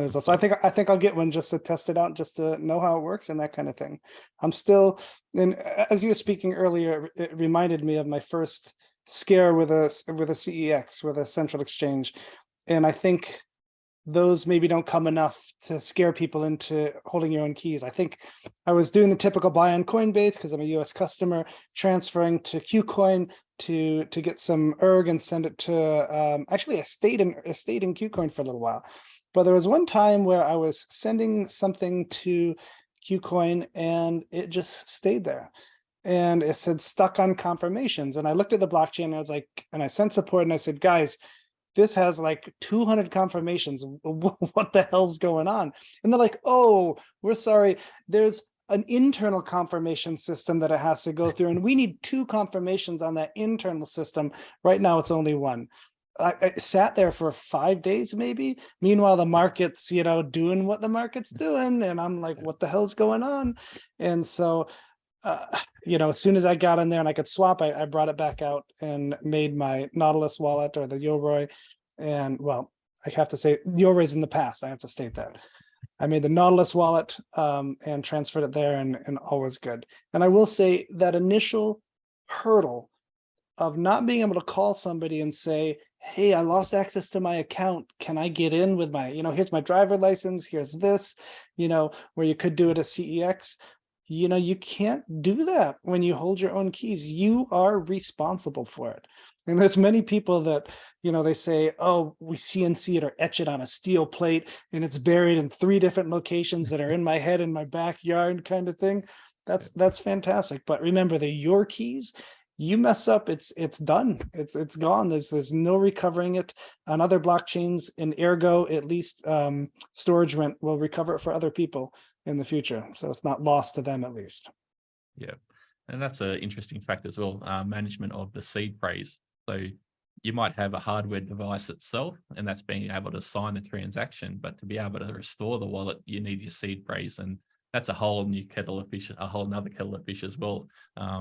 So So, I think I'll get one just to test it out, just to know how it works and that kind of thing. I'm still, and as you were speaking earlier, it reminded me of my first scare with a CEX, with a central exchange, and I think those maybe don't come enough to scare people into holding your own keys. I think I was doing the typical buy on Coinbase because I'm a US customer, transferring to Qcoin to get some ERG and send it to actually I stayed in Qcoin for a little while. But there was one time where I was sending something to Qcoin and it just stayed there. and it said stuck on confirmations. And I looked at the blockchain and I was like, and I sent support and I said, guys, this has like 200 confirmations. What the hell's going on? And they're like, oh, we're sorry. There's an internal confirmation system that it has to go through. And we need 2 confirmations on that internal system. Right now, it's only 1. I sat there for 5 days, maybe. Meanwhile, the market's, doing what the market's doing. And I'm like, what the hell's going on? And so, as soon as I got in there and I could swap, I brought it back out and made my Nautilus wallet, or the Yoroi. And well, I have to say Yoroi's in the past. I have to state that. I made the Nautilus wallet and transferred it there, and all was good. And I will say that initial hurdle of not being able to call somebody and say, hey, I lost access to my account. Can I get in with my, here's my driver license, here's this, where you could do it at CEX. You can't do that when you hold your own keys. You are responsible for it. And there's many people that, they say, oh, we CNC it or etch it on a steel plate and it's buried in 3 different locations that are in my head, in my backyard kind of thing. That's fantastic. But remember, they're your keys. You mess up, it's done. It's gone. There's no recovering it. On other blockchains, in Ergo, at least storage rent will recover it for other people in the future. So it's not lost to them, at least. Yeah. And that's an interesting fact as well, management of the seed phrase. So you might have a hardware device itself, and that's being able to sign the transaction, but to be able to restore the wallet, you need your seed phrase. And that's a whole new kettle of fish, a whole nother kettle of fish as well.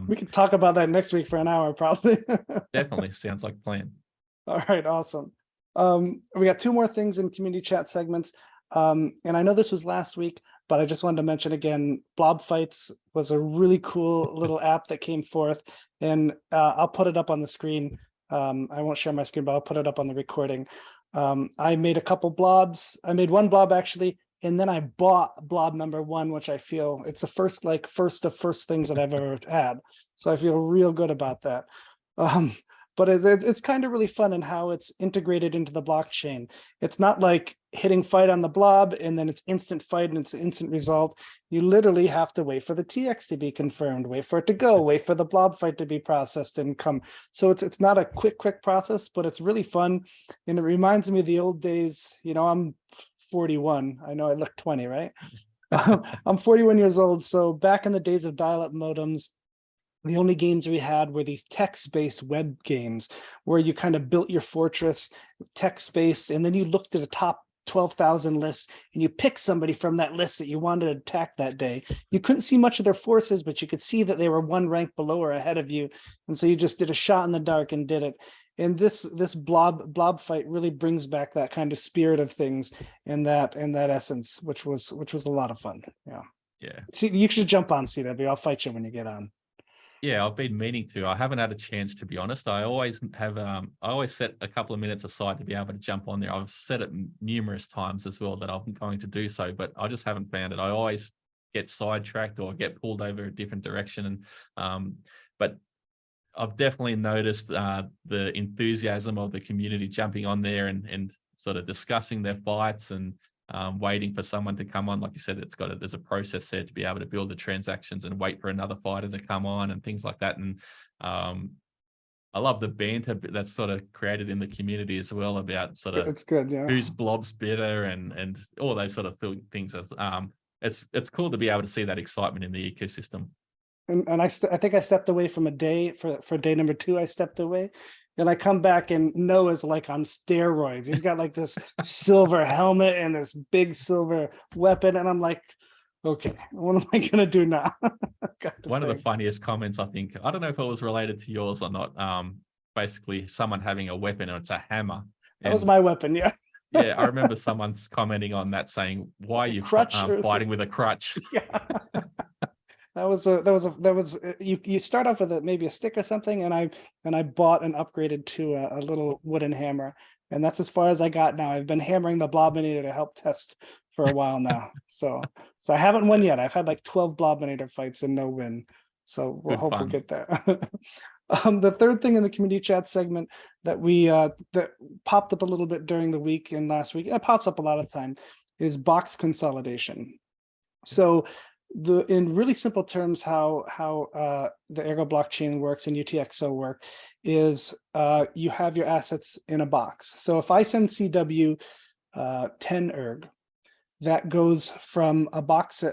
We can talk about that next week for an hour, probably. Definitely sounds like a plan. All right, awesome. We got 2 more things in community chat segments. And I know this was last week, but I just wanted to mention again, Blob Fights was a really cool little app that came forth, and I'll put it up on the screen. I won't share my screen, but I'll put it up on the recording. I made a couple blobs. I made 1 blob actually, and then I bought blob number 1, which I feel it's the first of first things that I've ever had. So I feel real good about that. But it's kind of really fun in how it's integrated into the blockchain. It's not like hitting fight on the blob and then it's instant fight and it's instant result. You literally have to wait for the TX to be confirmed, wait for it to go, wait for the blob fight to be processed and come. So it's not a quick process, but it's really fun. And it reminds me of the old days. I'm 41. I know I look 20, right? I'm 41 years old. So back in the days of dial-up modems, the only games we had were these text-based web games where you kind of built your fortress text-based, and then you looked at a top 12,000 list and you picked somebody from that list that you wanted to attack that day. You couldn't see much of their forces, but you could see that they were 1 rank below or ahead of you. And so you just did a shot in the dark and did it. And this blob fight really brings back that kind of spirit of things and that essence, which was a lot of fun. Yeah. Yeah. See, you should jump on CW. I'll fight you when you get on. Yeah, I've been meaning to. I haven't had a chance, to be honest. I always set a couple of minutes aside to be able to jump on there. I've said it numerous times as well that I'm going to do so, but I just haven't found it. I always get sidetracked or get pulled over a different direction. But I've definitely noticed the enthusiasm of the community jumping on there and sort of discussing their fights and waiting for someone to come on. Like you said, there's a process there to be able to build the transactions and wait for another fighter to come on and things like that. And I love the banter that's sort of created in the community as well about sort of it's good, yeah. Who's blob's better and all those sort of things. It's cool to be able to see that excitement in the ecosystem. And I think I stepped away from a day for day number 2. I stepped away, and I come back and Noah's like on steroids. He's got like this silver helmet and this big silver weapon, and I'm like, okay, what am I gonna do now? One of the funniest comments, I think, I don't know if it was related to yours or not. Basically, someone having a weapon and it's a hammer. That was my weapon, yeah. Yeah, I remember someone's commenting on that saying, "Why are you fighting with a crutch?" Yeah. You start off with maybe a stick or something, and I bought and upgraded to a little wooden hammer, and that's as far as I got now. I've been hammering the Blobinator to help test for a while now. So I haven't won yet. I've had like 12 Blobinator fights and no win. So we'll hope we'll get there. The third thing in the community chat segment that that popped up a little bit during the week and last week, it pops up a lot of time, is box consolidation. So in really simple terms, how the Ergo blockchain works and UTXO work is you have your assets in a box. So if I send CW 10 erg, that goes from a box.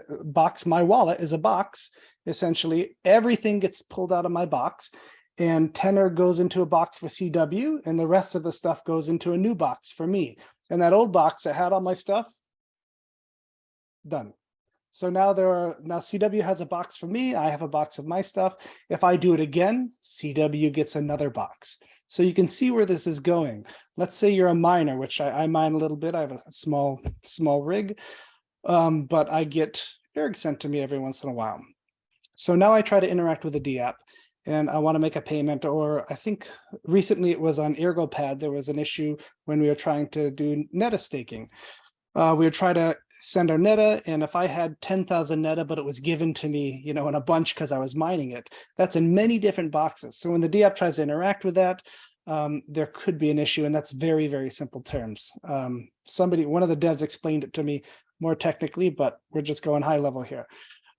My wallet is a box. Essentially, everything gets pulled out of my box, and 10 erg goes into a box for CW, and the rest of the stuff goes into a new box for me. And that old box that had all my stuff, done. So now CW has a box for me. I have a box of my stuff. If I do it again, CW gets another box. So you can see where this is going. Let's say you're a miner, which I mine a little bit. I have a small rig, but I get erg sent to me every once in a while. So now I try to interact with the D app, and I want to make a payment, or I think recently it was on ErgoPad. There was an issue when we were trying to do neta staking. We would try to send our neta, and if I had 10,000 neta, but it was given to me, in a bunch because I was mining it, that's in many different boxes. So when the D app tries to interact with that, there could be an issue, and that's very, very simple terms. One of the devs explained it to me more technically, but we're just going high level here.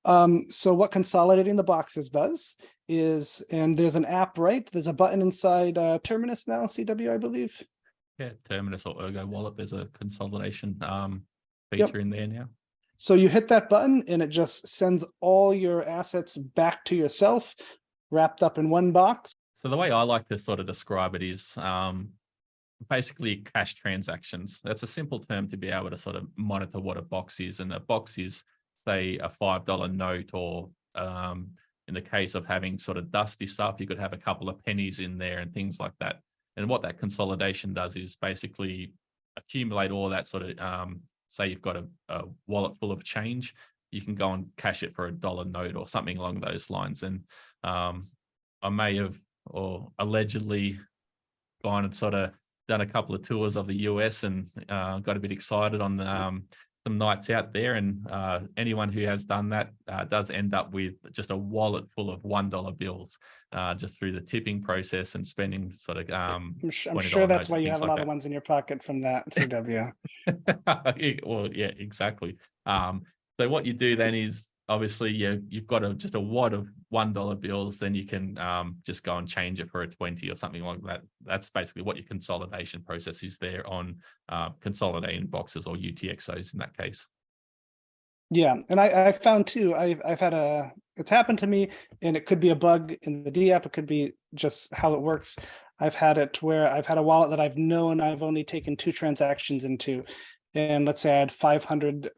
So what consolidating the boxes does is, and there's an app, right? There's a button inside Terminus now, CW, I believe. Yeah, Terminus or Ergo Wallet, there's a consolidation Yep. feature in there now. So you hit that button and it just sends all your assets back to yourself, wrapped up in one box. So the way I like to sort of describe it is basically cash transactions. That's a simple term to be able to sort of monitor what a box is. And a box is, say, a $5 note, or in the case of having sort of dusty stuff, you could have a couple of pennies in there and things like that. And what that consolidation does is basically accumulate all that sort of, say you've got a wallet full of change, you can go and cash it for a $1 note or something along those lines. And I may have, or allegedly, gone and sort of done a couple of tours of the US and got a bit excited on some nights out there. And anyone who has done that does end up with just a wallet full of $1 bills just through the tipping process and spending sort of I'm sure that's why you have a lot of that. ones in your pocket from that, CW. Well, yeah, exactly. So what you do then is, obviously, you've got just a wad of $1 bills, then you can just go and change it for a 20 or something like that. That's basically what your consolidation process is there on consolidating boxes, or UTXOs in that case. Yeah, and I found too, it's happened to me, and it could be a bug in the D app, it could be just how it works. I've had it where I've had a wallet that I've known I've only taken 2 transactions into, and let's say I had 500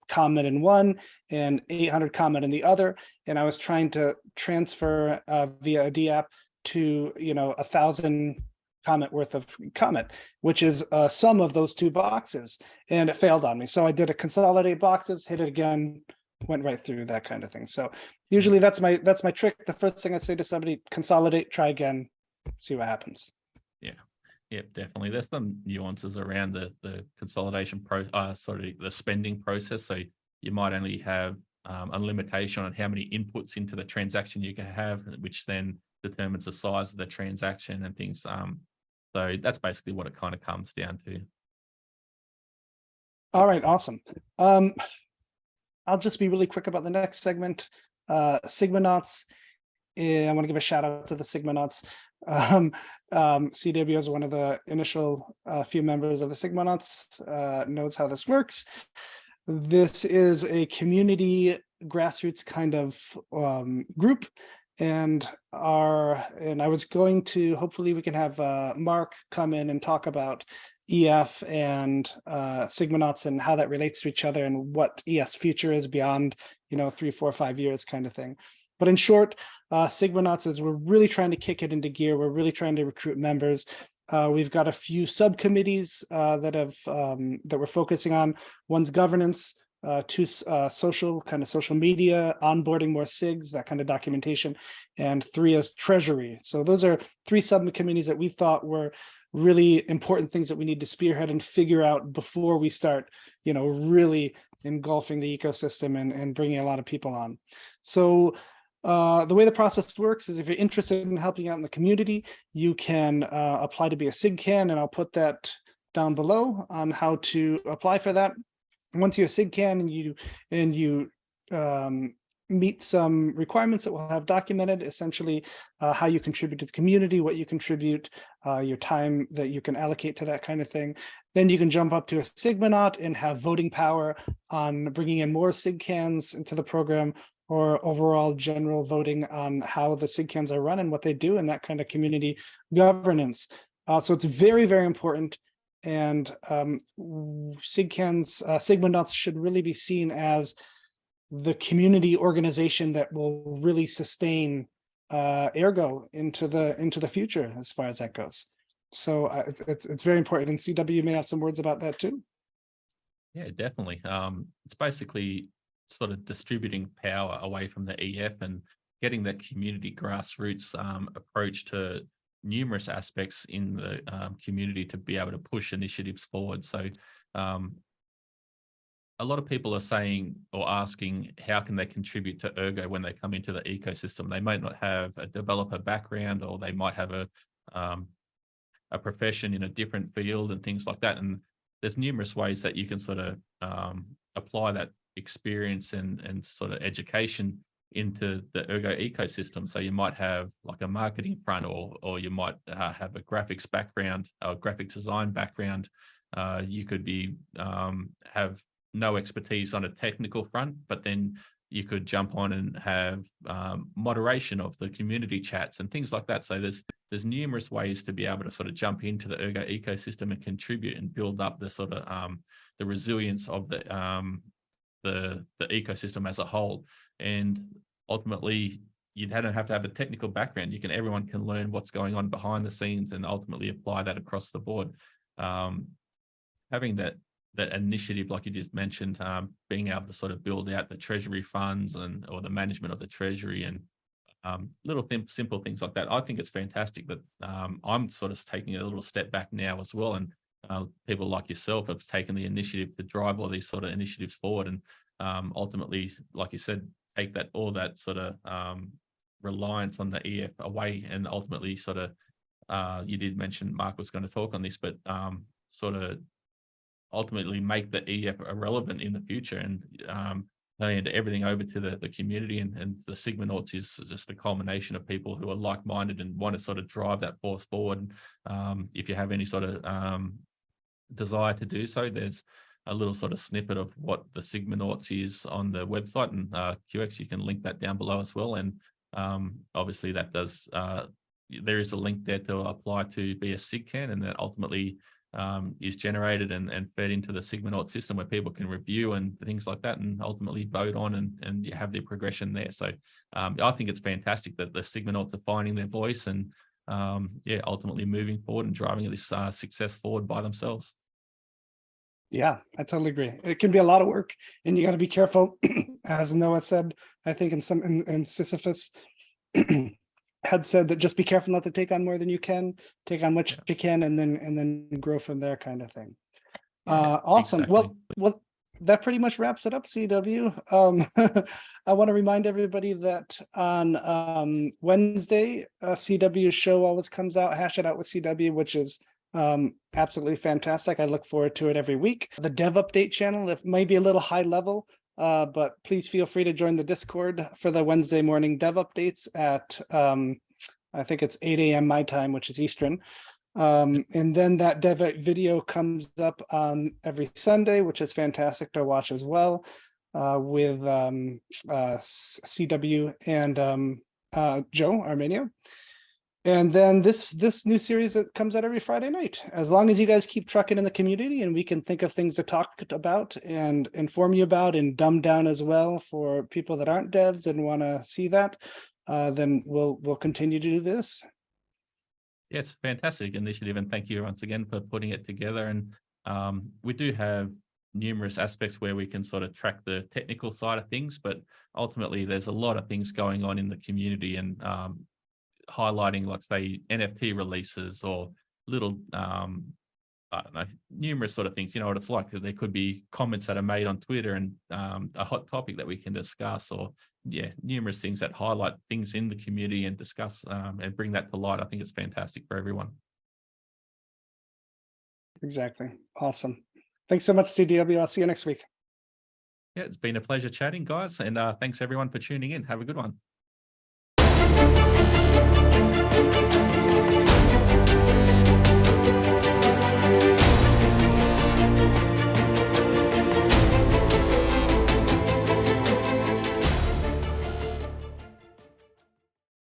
comment in one and 800 comment in the other, and I was trying to transfer via a D app to 1,000 comment worth of comment, which is a sum of those 2 boxes, and it failed on me. So I did a consolidate boxes, hit it again, went right through, that kind of thing. So usually that's my trick. The first thing I'd say to somebody: consolidate, try again, see what happens. Yeah, definitely. There's some nuances around the consolidation the spending process. So you might only have a limitation on how many inputs into the transaction you can have, which then determines the size of the transaction and things. So that's basically what it kind of comes down to. All right, awesome. I'll just be really quick about the next segment. Sigmanauts. I want to give a shout out to the Sigmanauts. CW is one of the initial few members of the Sigmanauts, knows how this works. This is a community grassroots kind of group, and I was going to, hopefully we can have Mark come in and talk about EF and Sigmanauts and how that relates to each other, and what EF's future is beyond 3, 4, 5 years kind of thing. But in short, Sigmanauts is, we're really trying to kick it into gear. We're really trying to recruit members. We've got a few subcommittees that we're focusing on. One's governance, 2 social media, onboarding more SIGs, that kind of documentation, and 3 is treasury. So those are 3 subcommittees that we thought were really important things that we need to spearhead and figure out before we start, really engulfing the ecosystem and bringing a lot of people on. So the way the process works is, if you're interested in helping out in the community, you can apply to be a SIGCAN, and I'll put that down below on how to apply for that. Once you're a SIGCAN and you meet some requirements that we'll have documented, essentially how you contribute to the community, what you contribute, your time that you can allocate to that kind of thing. Then you can jump up to a Sigmanaut and have voting power on bringing in more SIGCANs into the program, or overall general voting on how the SIGCANs are run and what they do, and that kind of community governance. So it's very, very important. And SIGCANs, Sigmanauts should really be seen as the community organization that will really sustain Ergo into the future, as far as that goes. So it's very important, and CW may have some words about that too. Yeah, definitely. It's basically sort of distributing power away from the EF and getting that community grassroots approach to numerous aspects in the community to be able to push initiatives forward. So a lot of people are saying or asking how can they contribute to Ergo when they come into the ecosystem. They might not have a developer background, or they might have a profession in a different field and things like that. And there's numerous ways that you can sort of apply that experience and sort of education into the Ergo ecosystem. So you might have like a marketing front, or you might have a graphics background, or graphic design background. You could be have no expertise on a technical front, but then you could jump on and have moderation of the community chats and things like that. So there's numerous ways to be able to sort of jump into the Ergo ecosystem and contribute and build up the sort of the resilience of the ecosystem as a whole. And ultimately, you don't have to have a technical background. Everyone can learn what's going on behind the scenes and ultimately apply that across the board. Having that initiative, like you just mentioned, being able to sort of build out the treasury funds or the management of the treasury and little simple things like that. I think it's fantastic that I'm sort of taking a little step back now as well. And people like yourself have taken the initiative to drive all these sort of initiatives forward. And ultimately, like you said, take all that sort of reliance on the EF away, and ultimately sort of, you did mention Mark was going to talk on this, but sort of ultimately make the EF irrelevant in the future and hand everything over to the community. And the Sigmanauts is just a culmination of people who are like-minded and want to sort of drive that force forward. If you have any sort of desire to do so, there's a little sort of snippet of what the Sigmanauts is on the website, and QX, you can link that down below as well. And obviously that does, there is a link there to apply to be a SIGCAN, and that ultimately is generated and fed into the Sigmanaut system, where people can review and things like that, and ultimately vote on and you have their progression there. So I think it's fantastic that the Sigmanauts are finding their voice and ultimately moving forward and driving this success forward by themselves. Yeah, I totally agree. It can be a lot of work, and you got to be careful. As Noah said, I think in Sisyphus had said that just be careful not to take on more than you can, take on what you can, and then grow from there, kind of thing. Awesome. Exactly. Well, that pretty much wraps it up, CW. I want to remind everybody that on Wednesday, CW's show always comes out, Hash It Out with CW, which is absolutely fantastic. I look forward to it every week. The dev update channel, it may be a little high level, but please feel free to join the Discord for the Wednesday morning dev updates at I think it's 8 a.m. my time, which is Eastern. And then that dev video comes up on every Sunday, which is fantastic to watch as well, with CW and Joe Armenia. And then this new series that comes out every Friday night. As long as you guys keep trucking in the community and we can think of things to talk about and inform you about and dumb down as well for people that aren't devs and want to see that, then we'll continue to do this. Yeah, it's a fantastic initiative, and thank you once again for putting it together. And we do have numerous aspects where we can sort of track the technical side of things, but ultimately there's a lot of things going on in the community, and highlighting, like say, NFT releases or little, I don't know, numerous sort of things. You know what it's like, that there could be comments that are made on Twitter and a hot topic that we can discuss, or numerous things that highlight things in the community and discuss and bring that to light. I think it's fantastic for everyone. Exactly. Awesome. Thanks so much, CDW. I'll see you next week. Yeah, it's been a pleasure chatting, guys, and thanks everyone for tuning in. Have a good one.